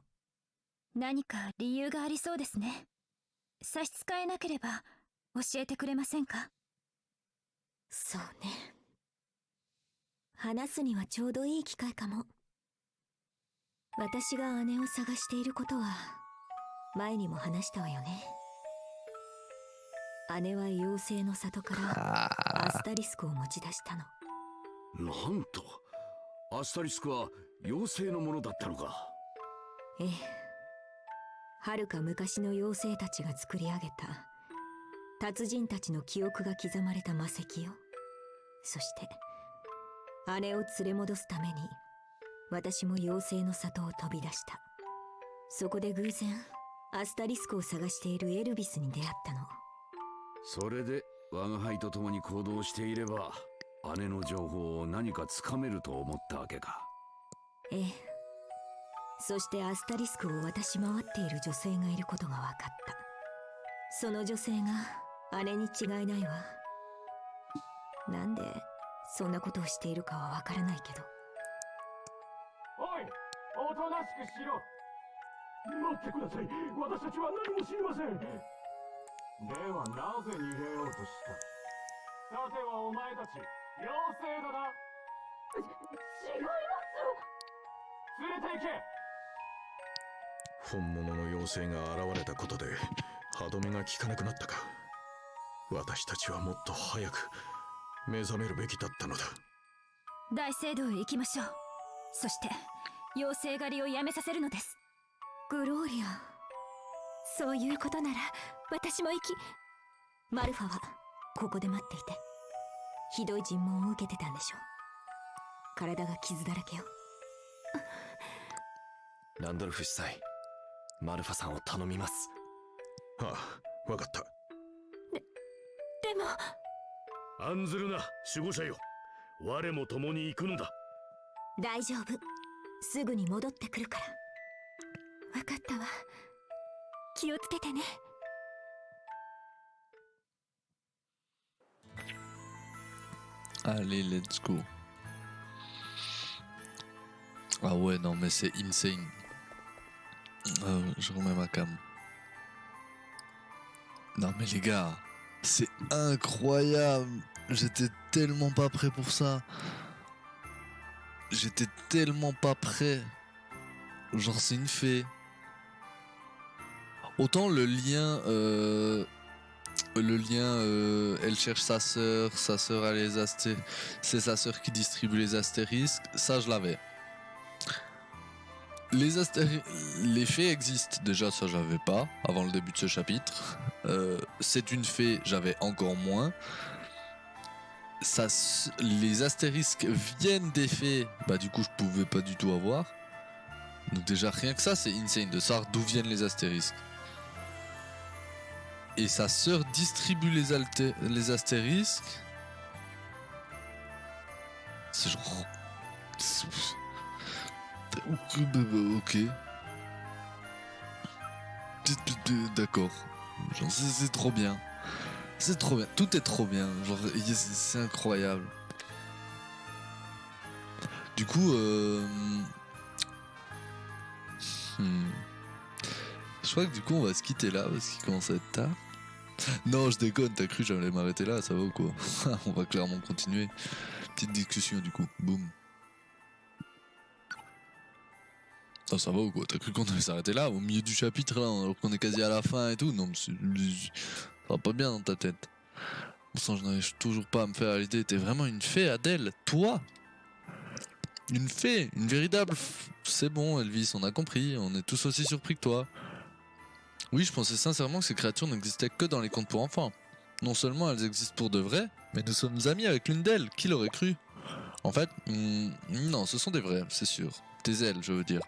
何か理由がありそうですね。差し支えなければ教えてくれませんか？そうね。話すにはちょうどいい機会かも。私が姉を探していることは前にも話したわよね。姉は妖精の里からアスタリスクを持ち出したの。なんと、アスタリスクは妖精のものだったのか。ええ。遥か昔の妖精たちが作り上げた達人たちの記憶が刻まれた魔石よ。そして姉を連れ戻すために私も妖精の里を飛び出した。そこで偶然アスタリスクを探しているエルビスに出会ったの。それで我が輩と共に行動していれば姉の情報を何かつかめると思ったわけか。ええ。そしてアスタリスクを渡し回っている女性がいることが分かった。その女性が姉に違いないわ。なんでそんなことをしているかは分からないけど。おい、おとなしくしろ。待ってください。私たちは何も知りません。ではなぜ逃げようとした？さてはお前たち妖精だな。違います。連れて行け。本物の妖精が現れたことで歯止めが効かなくなったか。私たちはもっと早く目覚めるべきだったのだ。大聖堂へ行きましょう。そして妖精狩りをやめさせるのです。グローリア、そういうことなら私も行き。マルファはここで待っていて。ひどい尋問を受けてたんでしょう。体が傷だらけよ。ランドルフ司祭、マルファさんを頼みます。ああ、わかった。でも案ずるな、守護者よ。我も共に行くのだ。大丈夫。すぐに戻ってくるから。分かったわ。気をつけてね。Allez, let's go. Ah ouais, non, mais c'est insane. Je remets ma cam. Non, mais les gars, c'est incroyable. J'étais tellement pas prêt pour ça. J'étais tellement pas prêt. Genre, c'est une fée. Autant le lien, elle cherche sa sœur a les astérisques, c'est sa sœur qui distribue les astérisques, ça je l'avais. Les fées existent, déjà ça j'avais pas, avant le début de ce chapitre. C'est une fée, j'avais encore moins. Les astérisques viennent des fées, bah du coup je pouvais pas du tout avoir. Donc déjà rien que ça c'est insane de savoir d'où viennent les astérisques. Et sa sœur distribue les astérisques. C'est genre... Ok. D'accord. Genre c'est trop bien. C'est trop bien. Tout est trop bien. Genre c'est incroyable. Du coup... Je crois que du coup on va se quitter là parce qu'il commence à être tard. Non, je déconne, t'as cru j'allais m'arrêter là, ça va ou quoi? On va clairement continuer. Petite discussion du coup, boum. Non, ça va ou quoi? T'as cru qu'on allait s'arrêter là, au milieu du chapitre là, alors qu'on est quasi à la fin et tout? Non, mais ça va pas bien dans ta tête. Pourtant, je n'arrive toujours pas à me faire à l'idée. T'es vraiment une fée, Adèle? Toi? Une fée, une véritable... C'est bon, Elvis, on a compris, on est tous aussi surpris que toi. Oui, je pensais sincèrement que ces créatures n'existaient que dans les contes pour enfants. Non seulement elles existent pour de vrai, mais nous sommes amis avec l'une d'elles, qui l'aurait cru? En fait, non, ce sont des vrais, c'est sûr. Tes ailes, je veux dire.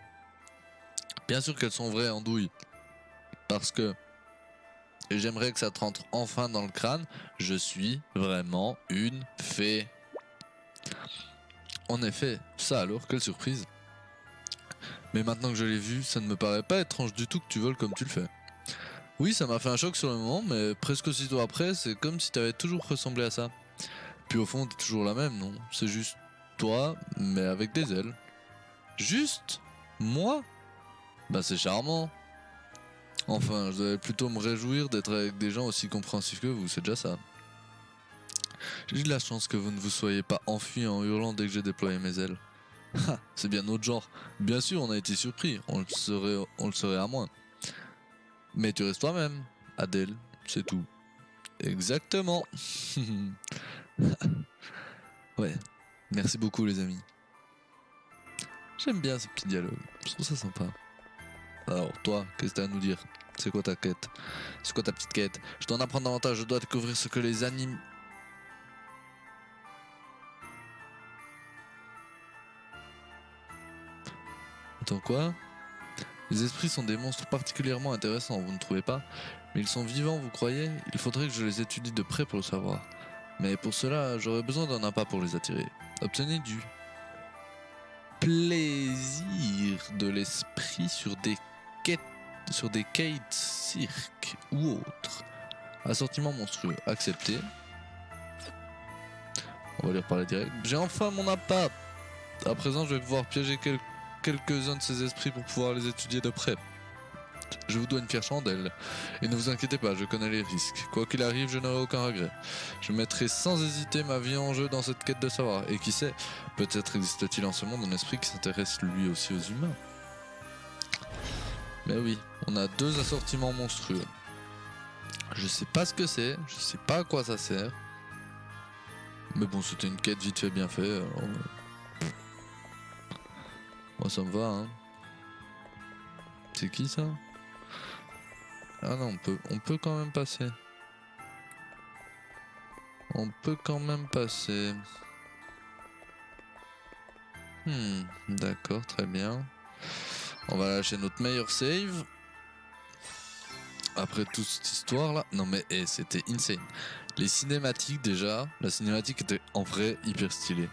Bien sûr qu'elles sont vraies, Andouille. Parce que... Et j'aimerais que ça te rentre enfin dans le crâne, je suis vraiment une fée. En effet, ça alors, quelle surprise. Mais maintenant que je l'ai vu, ça ne me paraît pas étrange du tout que tu voles comme tu le fais. Oui, ça m'a fait un choc sur le moment, mais presque aussitôt après, c'est comme si t'avais toujours ressemblé à ça. Puis au fond, t'es toujours la même, non? C'est juste toi, mais avec des ailes. Juste? Moi? Bah c'est charmant. Enfin, je devrais plutôt me réjouir d'être avec des gens aussi compréhensifs que vous, c'est déjà ça. J'ai eu de la chance que vous ne vous soyez pas enfui en hurlant dès que j'ai déployé mes ailes. Ha, c'est bien notre genre. Bien sûr, on a été surpris, on le serait à moins. Mais tu restes toi-même, Adèle, c'est tout. Exactement. Ouais, merci beaucoup les amis. J'aime bien ces petits dialogues, je trouve ça sympa. Alors toi, qu'est-ce que t'as à nous dire? C'est quoi ta quête? C'est quoi ta petite quête? Je dois en apprendre davantage, je dois découvrir ce que les animes... Attends quoi? Les esprits sont des monstres particulièrement intéressants, vous ne trouvez pas? Mais ils sont vivants, vous croyez? Il faudrait que je les étudie de près pour le savoir. Mais pour cela, j'aurais besoin d'un appât pour les attirer. Obtenez du plaisir de l'esprit sur des quêtes cirques ou autres. Assortiment monstrueux, accepté. On va lire par les directs. J'ai enfin mon appât. À présent, je vais pouvoir piéger quelques-uns de ces esprits pour pouvoir les étudier de près. Je vous dois une fière chandelle. Et ne vous inquiétez pas, je connais les risques. Quoi qu'il arrive, je n'aurai aucun regret. Je mettrai sans hésiter ma vie en jeu dans cette quête de savoir. Et qui sait, peut-être existe-t-il en ce monde un esprit qui s'intéresse lui aussi aux humains. Mais oui, on a 2 assortiments monstrueux. Je sais pas ce que c'est, je sais pas à quoi ça sert. Mais bon, c'était une quête vite fait bien fait, alors... Moi ça me va, hein. C'est qui ça? Ah non, on peut quand même passer. On peut quand même passer. D'accord, très bien. On va lâcher notre meilleur save. Après toute cette histoire là. Non mais c'était insane. Les cinématiques déjà, la cinématique était en vrai hyper stylée.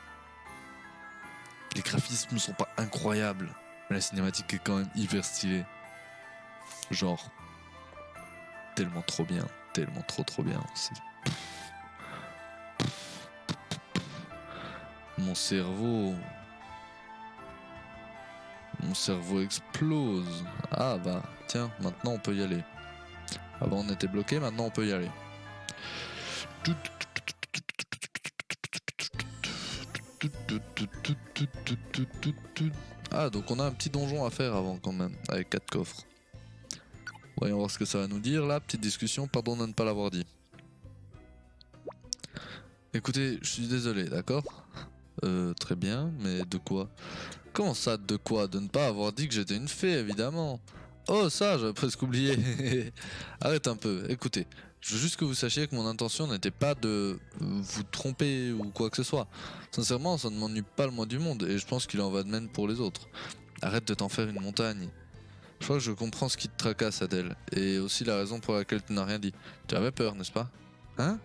Les graphismes sont pas incroyables, mais la cinématique est quand même hyper stylée. Genre, tellement trop bien, tellement trop bien. Mon cerveau explose. Ah bah, tiens, maintenant on peut y aller. Avant on était bloqué, maintenant on peut y aller. Ah, donc on a un petit donjon à faire avant quand même, avec 4 coffres. Voyons voir ce que ça va nous dire là. Petite discussion, pardon de ne pas l'avoir dit. Écoutez, je suis désolé, d'accord? Très bien, mais de quoi? Comment ça, de quoi? De ne pas avoir dit que j'étais une fée, évidemment. Oh, ça, j'avais presque oublié. Arrête un peu, écoutez. Je veux juste que vous sachiez que mon intention n'était pas de vous tromper ou quoi que ce soit. Sincèrement, ça ne m'ennuie pas le moins du monde et je pense qu'il en va de même pour les autres. Arrête de t'en faire une montagne. Je crois que je comprends ce qui te tracasse, Adèle, et aussi la raison pour laquelle tu n'as rien dit. Tu avais peur, n'est-ce pas? Hein?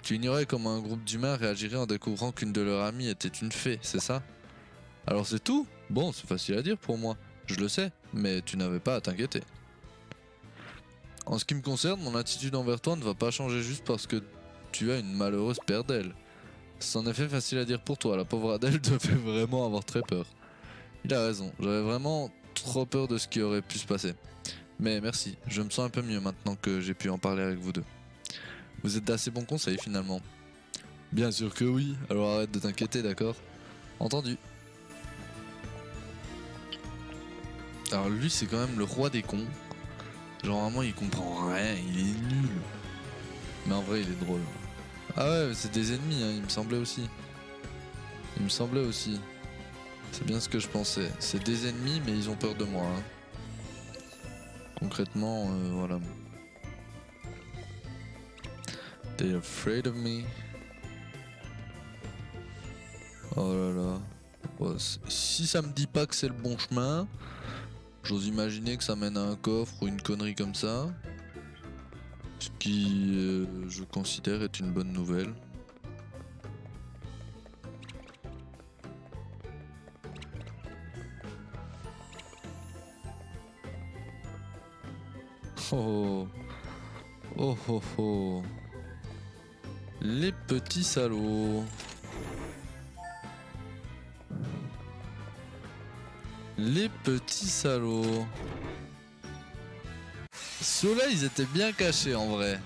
Tu ignorais comment un groupe d'humains réagirait en découvrant qu'une de leurs amies était une fée, c'est ça? Alors c'est tout? Bon, c'est facile à dire pour moi, je le sais, mais tu n'avais pas à t'inquiéter. En ce qui me concerne, mon attitude envers toi ne va pas changer juste parce que tu as une malheureuse paire d'ailes. C'est en effet facile à dire pour toi, la pauvre Adèle devait vraiment avoir très peur. Il a raison, j'avais vraiment trop peur de ce qui aurait pu se passer. Mais merci, je me sens un peu mieux maintenant que j'ai pu en parler avec vous deux. Vous êtes d'assez bons conseils finalement. Bien sûr que oui, alors arrête de t'inquiéter, d'accord? Entendu. Alors lui c'est quand même le roi des cons. Genre vraiment il comprend rien, il est nul. Mais en vrai il est drôle. Ah ouais c'est des ennemis hein, il me semblait aussi. C'est bien ce que je pensais. C'est des ennemis mais ils ont peur de moi. Hein. Concrètement voilà. They're afraid of me. Oh là là. Ouais, si ça me dit pas que c'est le bon chemin, j'ose imaginer que ça mène à un coffre ou une connerie comme ça. Ce qui, je considère, est une bonne nouvelle. Oh. Oh oh oh. Les petits salauds. Les petits salauds. Ceux-là, ils étaient bien cachés en vrai.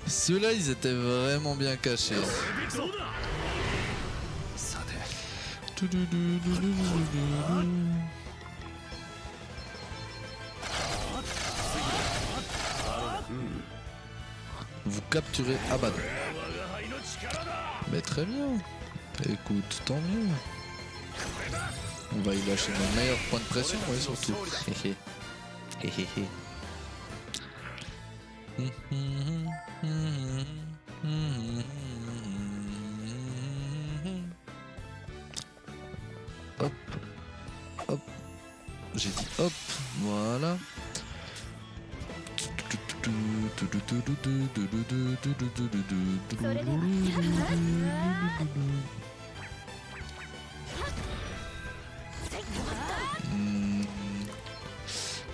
Ceux-là, ils étaient vraiment bien cachés. Vous capturez Abaddon. Mais très bien. Écoute, tant mieux. On va y lâcher nos meilleurs points de pression, ouais, surtout. Hop, hop. J'ai dit hop, voilà.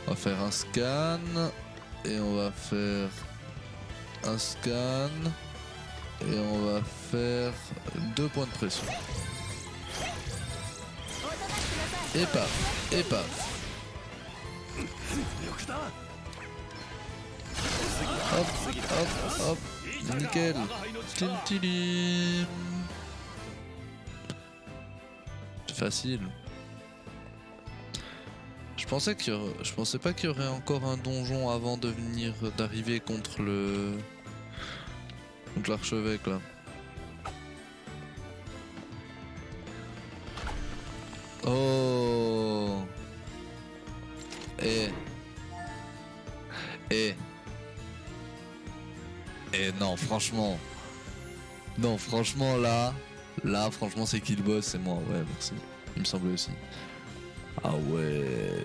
On va faire un scan et on va faire un scan et on va faire 2 points de pression. Et paf, et paf. Hop, hop, hop, nickel. Tintilim. C'est facile. Je pensais pas qu'il y aurait encore un donjon avant d'arriver contre l'archevêque là. Oh. Non, franchement. Non, franchement là franchement c'est qui le boss, c'est moi. Ouais, merci. Il me semblait aussi. Ah ouais.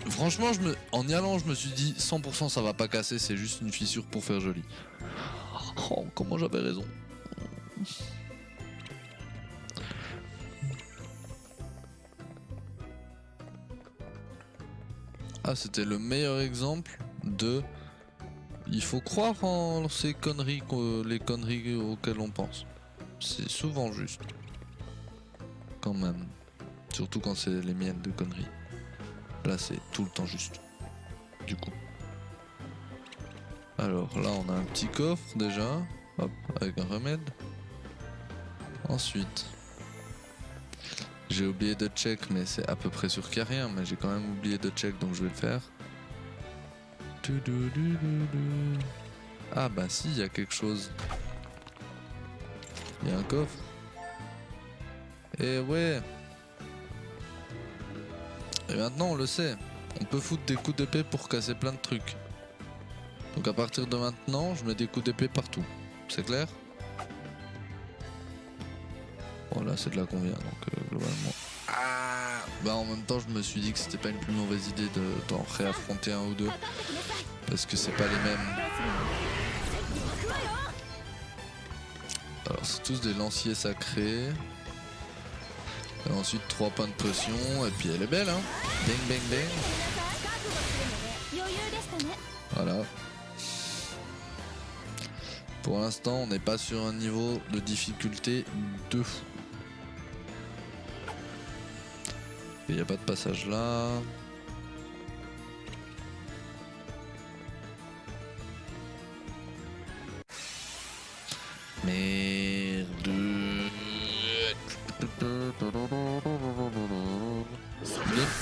Franchement, en y allant, je me suis dit 100% ça va pas casser, c'est juste une fissure pour faire joli. Oh, comment j'avais raison. Ah, c'était le meilleur exemple de... Il faut croire en ces conneries, les conneries auxquelles on pense. C'est souvent juste. Quand même. Surtout quand c'est les miennes de conneries. Là, c'est tout le temps juste. Du coup. Alors là, on a un petit coffre déjà. Hop, avec un remède. Ensuite... J'ai oublié de check, mais c'est à peu près sûr qu'il n'y a rien. Mais j'ai quand même oublié de check, donc je vais le faire. Ah bah si, il y a quelque chose. Il y a un coffre. Et ouais. Et maintenant on le sait. On peut foutre des coups d'épée pour casser plein de trucs. Donc à partir de maintenant, je mets des coups d'épée partout. C'est clair ? Bon là c'est de là qu'on vient, donc globalement. Ah bah en même temps je me suis dit que c'était pas une plus mauvaise idée d'en réaffronter un ou deux. Parce que c'est pas les mêmes. Alors c'est tous des lanciers sacrés. Et ensuite 3 points de pression. Et puis elle est belle hein. Bang bang bang. Voilà. Pour l'instant on n'est pas sur un niveau de difficulté de fou. Il n'y a pas de passage là. Merde.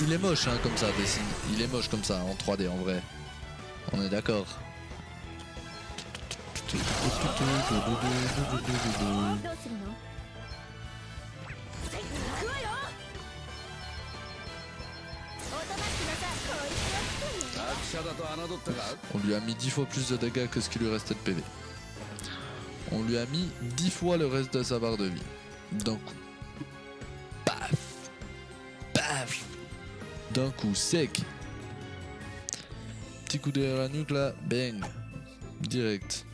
Il est moche hein, comme ça, dessine. Il est moche comme ça en 3D en vrai. On est d'accord. On lui a mis 10 fois plus de dégâts que ce qui lui restait de PV. On lui a mis 10 fois le reste de sa barre de vie. D'un coup. Paf. Paf. D'un coup sec. Petit coup derrière la nuque là. Bang. Direct.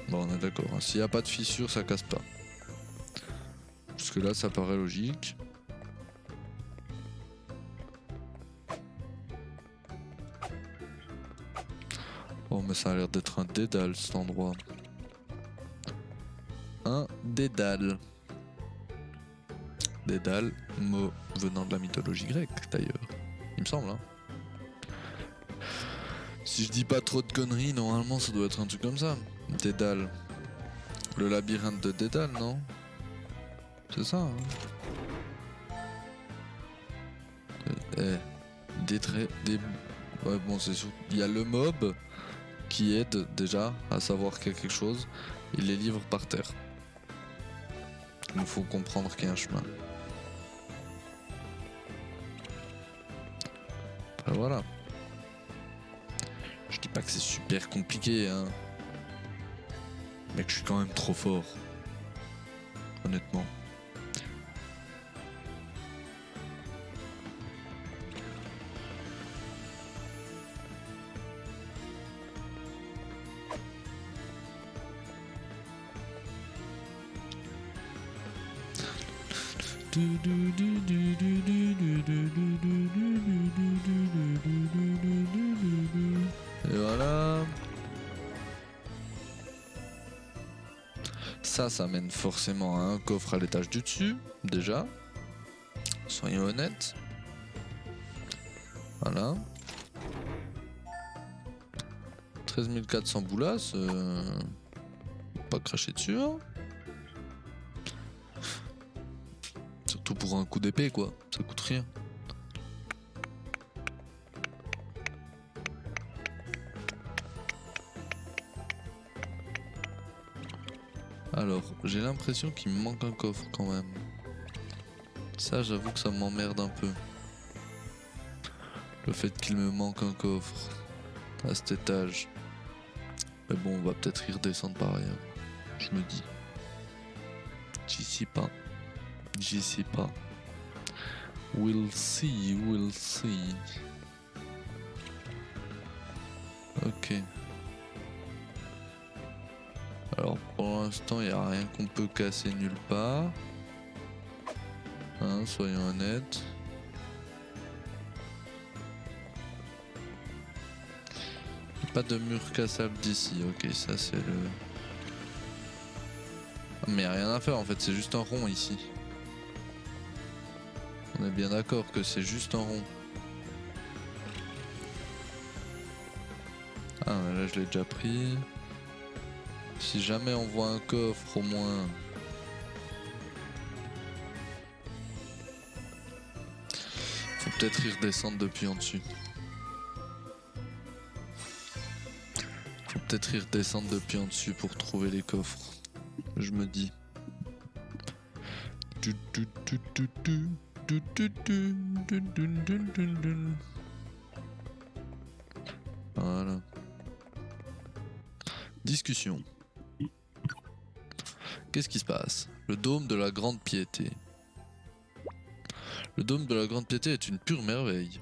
Bon, on est d'accord. Hein. S'il n'y a pas de fissure, ça casse pas. Parce que là, ça paraît logique. mais ça a l'air d'être un dédale cet endroit. Un dédale. Dédale, mot venant de la mythologie grecque d'ailleurs. Il me semble, hein. Si je dis pas trop de conneries, normalement ça doit être un truc comme ça. Dédale. Le labyrinthe de Dédale, non? C'est ça, hein. Ouais, bon, c'est sûr. Il y a le mob qui aide déjà à savoir qu'il y a quelque chose. Il les livre par terre. Il faut comprendre qu'il y a un chemin. Ben voilà. Je dis pas que c'est super compliqué, hein. Mais que je suis quand même trop fort. Honnêtement. Et voilà. Ça mène forcément à un coffre à l'étage du dessus, déjà. Soyons honnêtes. Voilà. 13 400 boulas. Pas cracher dessus, hein. Surtout pour un coup d'épée, quoi. Ça coûte rien. Alors, j'ai l'impression qu'il me manque un coffre quand même. Ça, j'avoue que ça m'emmerde un peu. Le fait qu'il me manque un coffre à cet étage. Mais bon, on va peut-être y redescendre par ailleurs. Je me dis. J'y sais pas. J'y sais pas. We'll see, we'll see. Ok. Alors pour l'instant il n'y a rien qu'on peut casser nulle part. Hein, soyons honnêtes. Pas de mur cassable d'ici, ok, ça c'est le... Mais y a rien à faire en fait, c'est juste un rond ici. On est bien d'accord que c'est juste un rond. Ah mais là je l'ai déjà pris. Si jamais on voit un coffre au moins... Faut peut-être y redescendre depuis en dessus. Faut peut-être y redescendre depuis en dessus pour trouver les coffres. Je me dis. Voilà. Discussion. Qu'est-ce qui se passe? Le dôme de la Grande Piété. Le dôme de la Grande Piété est une pure merveille.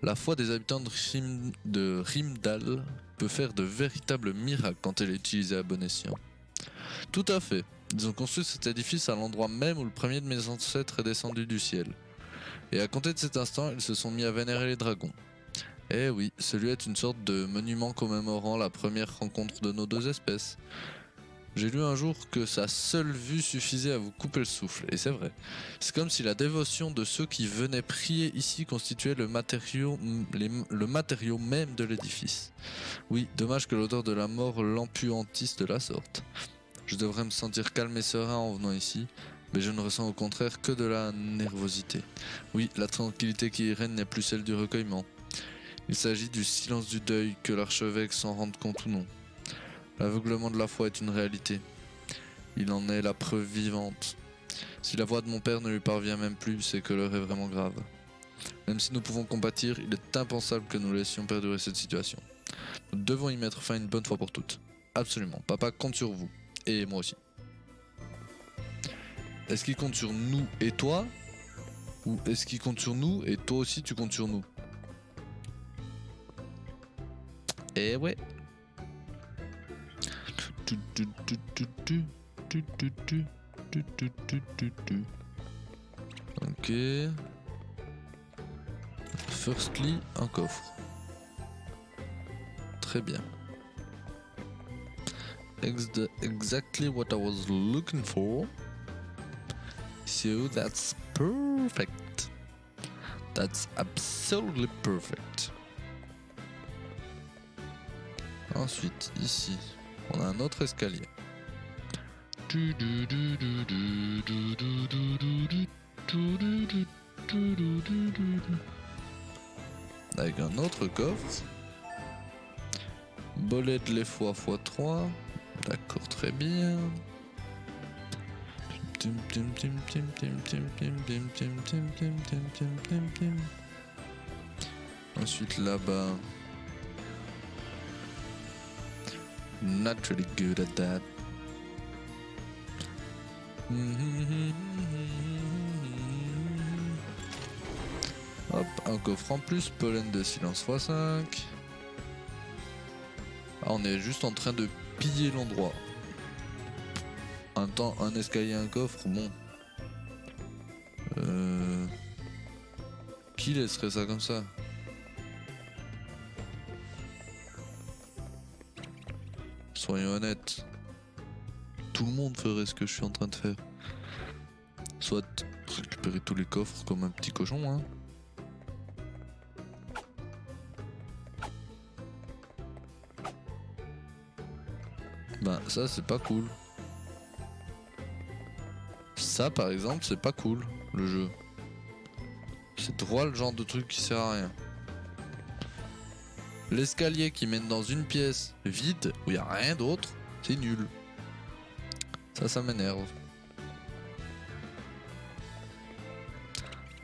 La foi des habitants de Rimdal peut faire de véritables miracles quand elle est utilisée à bon escient. Tout à fait. Ils ont construit cet édifice à l'endroit même où le premier de mes ancêtres est descendu du ciel. Et à compter de cet instant, ils se sont mis à vénérer les dragons. Eh oui, celui est une sorte de monument commémorant la première rencontre de nos deux espèces. J'ai lu un jour que sa seule vue suffisait à vous couper le souffle, et c'est vrai. C'est comme si la dévotion de ceux qui venaient prier ici constituait le matériau même de l'édifice. Oui, dommage que l'odeur de la mort l'empuantisse de la sorte. Je devrais me sentir calme et serein en venant ici, mais je ne ressens au contraire que de la nervosité. Oui, la tranquillité qui y règne n'est plus celle du recueillement. Il s'agit du silence du deuil, que l'archevêque s'en rende compte ou non. L'aveuglement de la foi est une réalité. Il en est la preuve vivante. Si la voix de mon père ne lui parvient même plus, c'est que l'heure est vraiment grave. Même si nous pouvons compatir, il est impensable que nous laissions perdurer cette situation. Nous devons y mettre fin une bonne fois pour toutes. Absolument. Papa compte sur vous. Et moi aussi. Est-ce qu'il compte sur nous et toi? Ou est-ce qu'il compte sur nous et toi aussi tu comptes sur nous? Eh ouais. Ok. Firstly, un coffre. Très bien. exactly what I was looking for. So that's perfect. That's absolutely perfect. Ensuite, ici, on a un autre escalier. Avec un autre coffre. Bolet de l'effroi x3. D'accord, très bien. Ensuite là-bas. Not really good at that. Hop, un coffre en plus, pollen de silence x5. Ah, on est juste en train de piller l'endroit. Un escalier, un coffre, bon. Qui laisserait ça comme ça? Soyons honnêtes. Tout le monde ferait ce que je suis en train de faire. Soit récupérer tous les coffres comme un petit cochon, hein. Ben ça c'est pas cool. Ça par exemple c'est pas cool le jeu. C'est droit le genre de truc qui sert à rien. L'escalier qui mène dans une pièce vide où il n'y a rien d'autre, c'est nul. Ça m'énerve.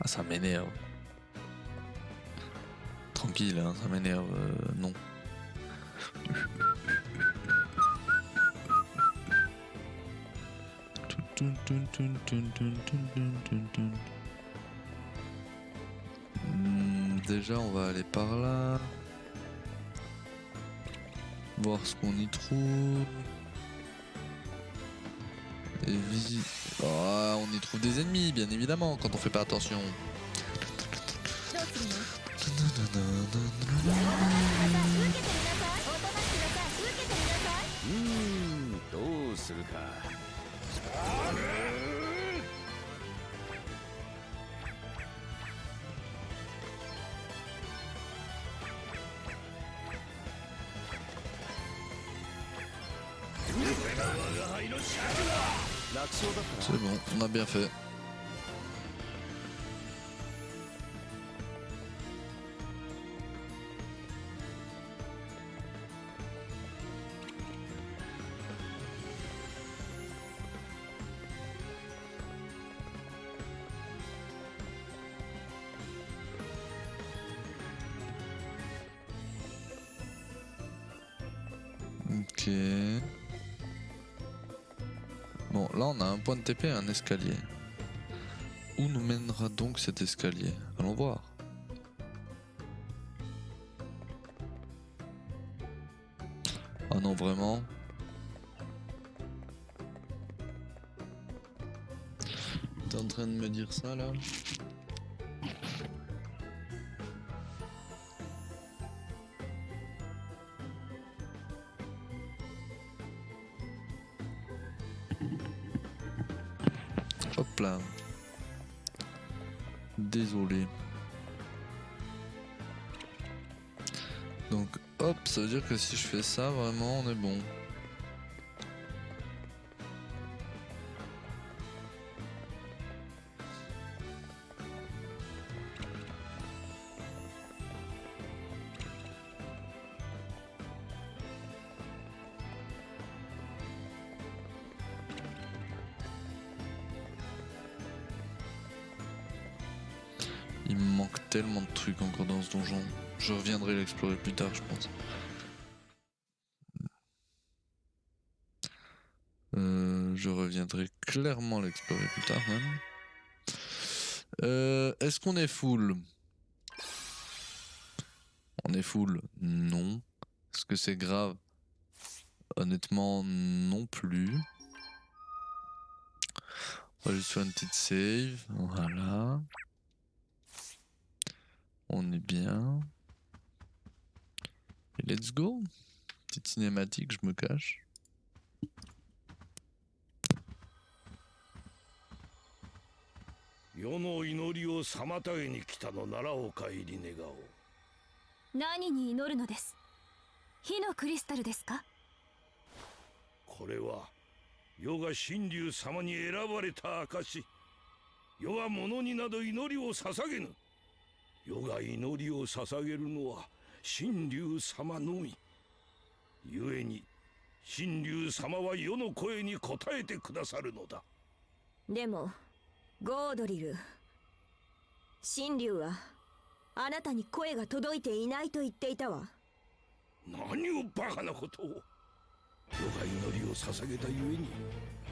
Ah ça m'énerve. Tranquille hein, ça m'énerve, non. Déjà on va aller par là. Voir ce qu'on y trouve. Et visite. Oh, on y trouve des ennemis bien évidemment quand on fait pas attention. どうするか。C'est bon, on a bien fait. Ok. Bon, là on a un point de TP et un escalier. Où nous mènera donc cet escalier? Allons voir. Ah non, vraiment? T'es en train de me dire ça là? Hop là. Désolé. Donc hop, ça veut dire que si je fais ça, vraiment on est bon. Il me manque tellement de trucs encore dans ce donjon. Je reviendrai l'explorer plus tard, je pense. Je reviendrai clairement l'explorer plus tard même. Est-ce qu'on est full? On est full? Non. Est-ce que c'est grave? Honnêtement, non plus. On va juste faire une petite save. Voilà. On est bien. Et let's go. Petite cinématique, je me cache. 世の祈りを妨げに来たのならお帰り願おう。何に祈るのです？火のクリスタルですか？これは世が神竜様に選ばれた証。世は物になど祈りを捧げぬ。世が祈りを捧げるのは神竜様のみ。故に神竜様は世の声に応えてくださるのだ。でもゴードリル、神竜はあなたに声が届いていないと言っていたわ。何をバカなことを。世が祈りを捧げたゆえに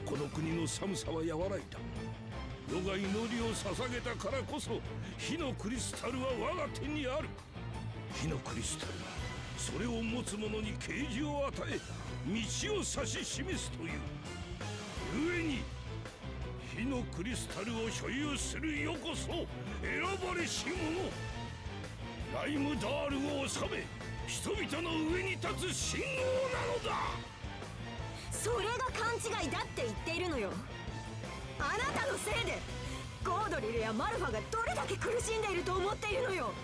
この国の寒さは和らいだ。世が祈りを捧げたからこそ火のクリスタルは我が手にある。火のクリスタルはそれを持つ者に啓示を与え道を指し示すという。故に火のクリスタルを所有する世こそ選ばれし者。ライムダールを治め人々の上に立つ信号なのだ。それが勘違いだって言っているのよ。あなたのせいでゴードリルやマルファがどれだけ苦しんでいると思っているのよ。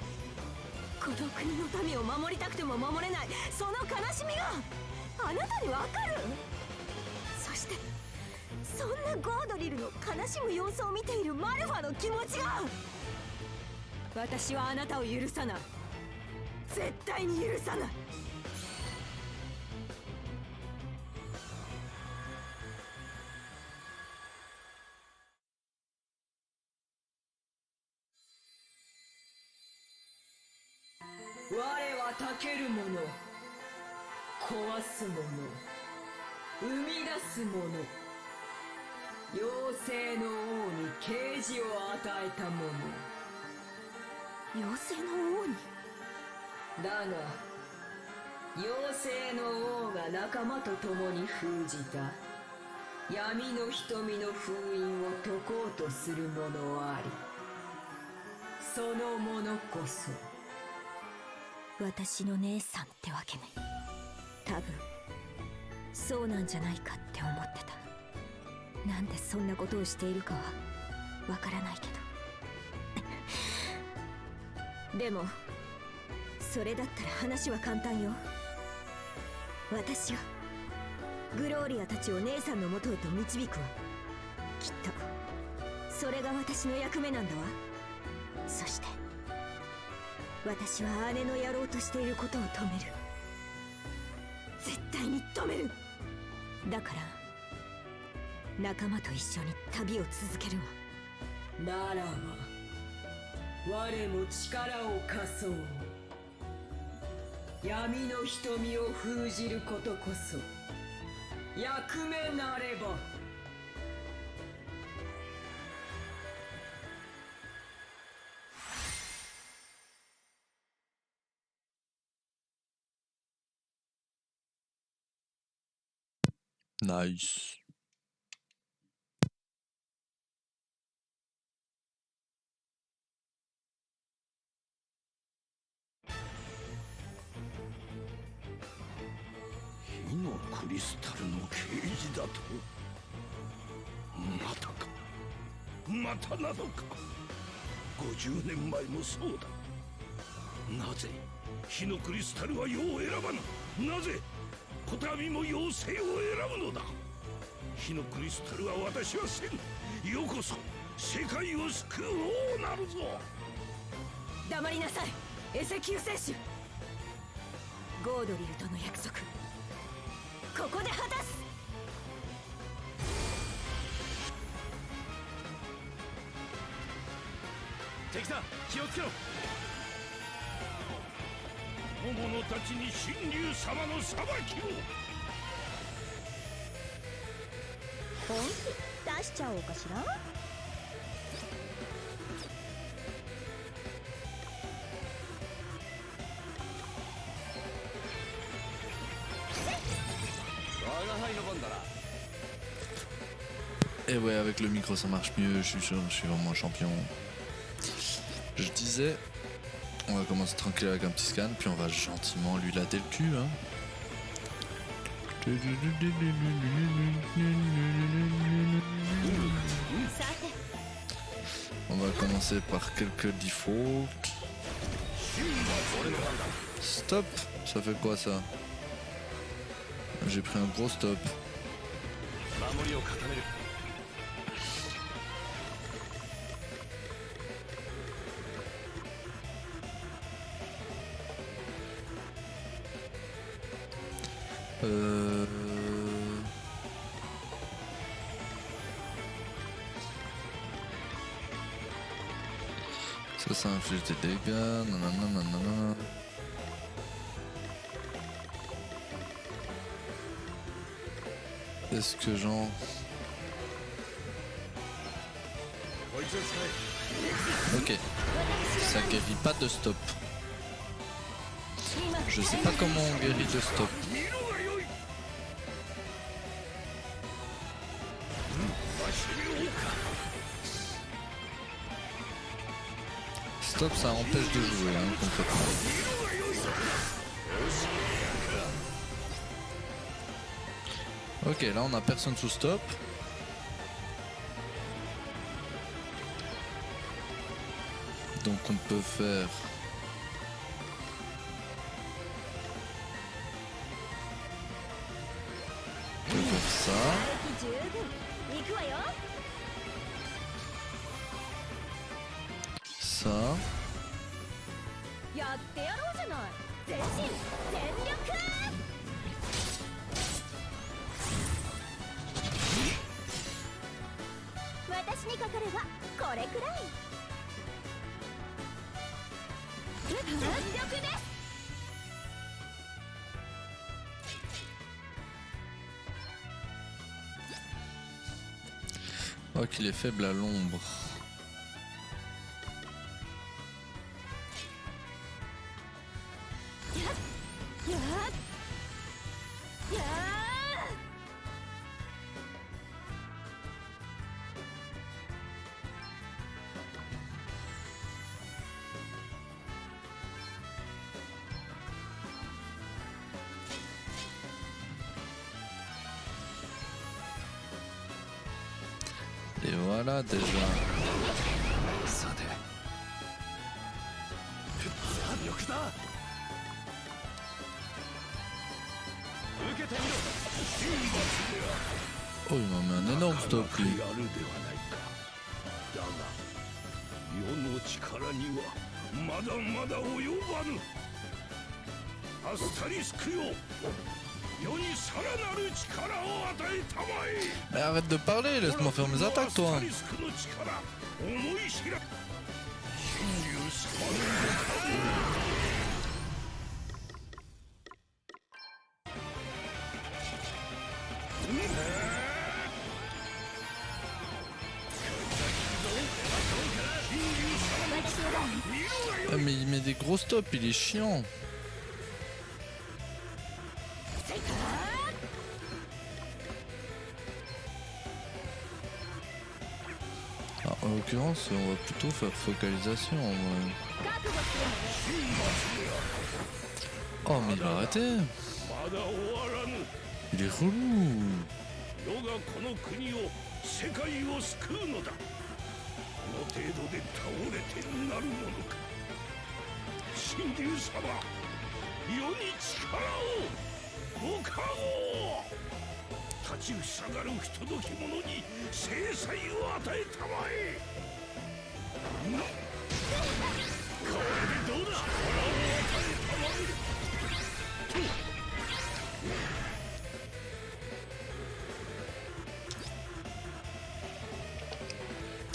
この国の民を守りたくても守れないその悲しみがあなたにわかる？そしてそんなゴードリルの悲しむ様子を見ているマルファの気持ちが、私はあなたを許さない。絶対に許さない。我はたけるもの、壊すもの、生み出すもの、妖精の王に啓示を与えたもの。妖精の王に？だが妖精の王が仲間と共に封じた闇の瞳の封印を解こうとする者あり。その者こそ私の姉さんってわけね。多分そうなんじゃないかって思ってた。なんでそんなことをしているかはわからないけどでもそれだったら話は簡単よ。私がグローリアたちを姉さんのもとへと導くわ。きっとそれが私の役目なんだわ。そして私は姉のやろうとしていることを止める。絶対に止める。だから仲間と一緒に旅を続けるわ。ならば我も力を貸そう。闇の瞳を封じることこそ役目なれば。ナイス。火のクリスタルの啓示だと。またか。またなのか。50年前もそうだ。なぜ火のクリスタルは世を選ばぬ。なぜこたびも妖精を選ぶのだ。火のクリスタルは私はせん。世こそ世界を救う王なるぞ。黙りなさいエセ救世主。ゴードリルとの約束ここで果たす。敵だ、気をつけろ。魔物たちに神竜様の裁きを。本気出しちゃおうかしら。Et ouais, avec le micro ça marche mieux, je suis sûr, je suis vraiment un champion. Je disais, on va commencer tranquille avec un petit scan, puis on va gentiment lui latter le cul, hein. On va commencer par quelques defaults. Stop. Ça fait quoi ça? J'ai pris un gros stop. Ça inflige des dégâts, nanana. Est-ce que genre... Ok, ça guérit pas de stop. Je sais pas comment on guérit de stop. Stop, ça empêche de jouer, hein, complètement. Ok, là on a personne sous stop. Donc on peut faire... On peut faire ça. Ça. やってやろうじゃない全身全力私にかかればこれくらい全力です Oh, qu'il est faible à l'ombre. Et voilà déjà. Oh, il m'a mis un énorme stop lui. 世の力にはまだまだ及ばぬ。アスタリスクよ、世にさらなる力を与えたまえ。 Mais arrête de parler, laisse-moi faire mes attaques toi. アスタリスクの力、思い知ら。神竜様のご加護。 Ah, mais il met des gros stops, il est chiant. Ah, en l'occurrence, on va plutôt faire focalisation en vrai. Oh, mais il va arrêter. Il est relou. 世がこの国を世界を救うのだ。この程度で倒れてなるものか。神竜様、世に力をご加護。立ちふさがる不届き者に制裁を与えたまえ。な、これでどうだ。力を与えたまえ。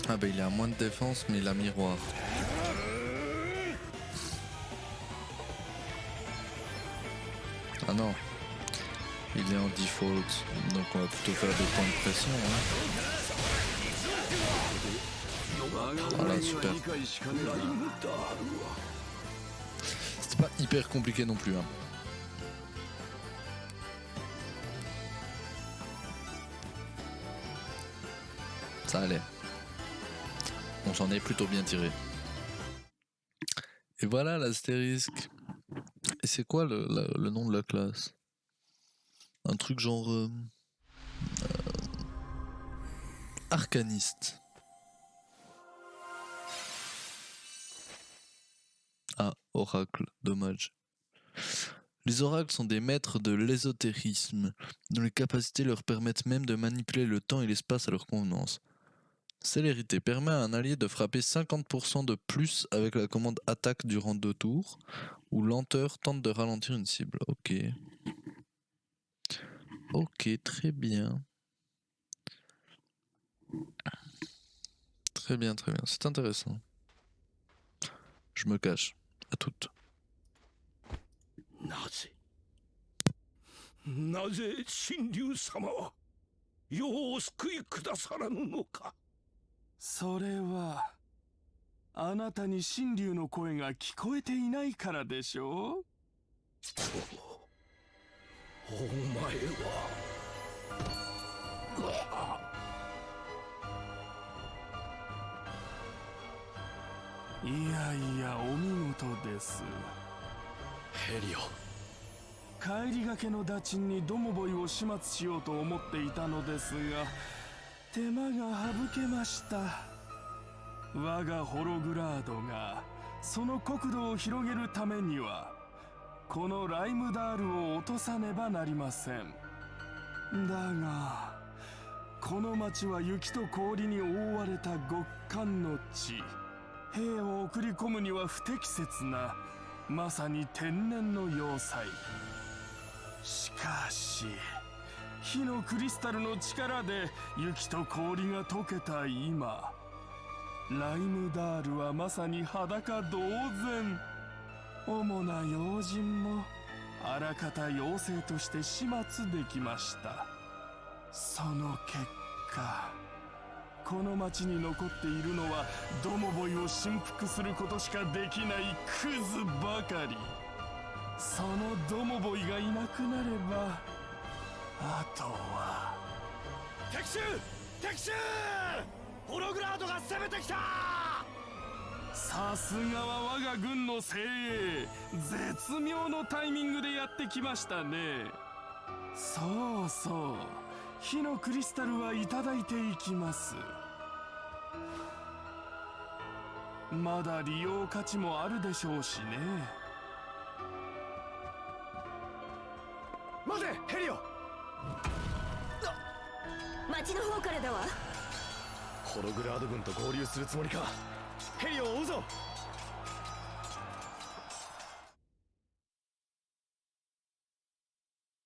Ah bah il a moins de défense mais il a miroir. Ah non, il est en default, donc on va plutôt faire des points de pression. Hein. Voilà, super. C'était pas hyper compliqué non plus. Hein. Ça allait. On s'en est plutôt bien tiré. Et voilà l'astérisque. Et c'est quoi le nom de la classe? Un truc genre... arcaniste. Oracle, dommage. Les oracles sont des maîtres de l'ésotérisme, dont les capacités leur permettent même de manipuler le temps et l'espace à leur convenance. Célérité permet à un allié de frapper 50% de plus avec la commande attaque durant 2 tours, ou lenteur tente de ralentir une cible. Ok. Ok, très bien. Très bien, c'est intéressant. Je me cache, à toutes. なぜ神竜様は世を救いくださらぬのか。それはあなたに神竜の声が聞こえていないからでしょう。お前はいやいや、お見事です。ヘリオ、帰りがけのダチンにドモボイを始末しようと思っていたのですが、手間が省けました。我がホログラードがその国土を広げるためにはこのライムダールを落とさねばなりません。だがこの町は雪と氷に覆われた極寒の地。兵を送り込むには不適切なまさに天然の要塞。しかし火のクリスタルの力で雪と氷が溶けた今、ライムダールはまさに裸同然。主な要人もあらかた妖精として始末できました。その結果、この町に残っているのはドモボイを臣服することしかできないクズばかり。そのドモボイがいなくなれば、あとは。敵襲敵襲、ホログラードが攻めてきた。さすがは我が軍の精鋭、絶妙のタイミングでやってきましたね。そうそう、火のクリスタルはいただいていきます。まだ利用価値もあるでしょうしね。待てヘリオ。町の方からだわ。ホログラード軍と合流するつもりか。ヘリオを追うぞ。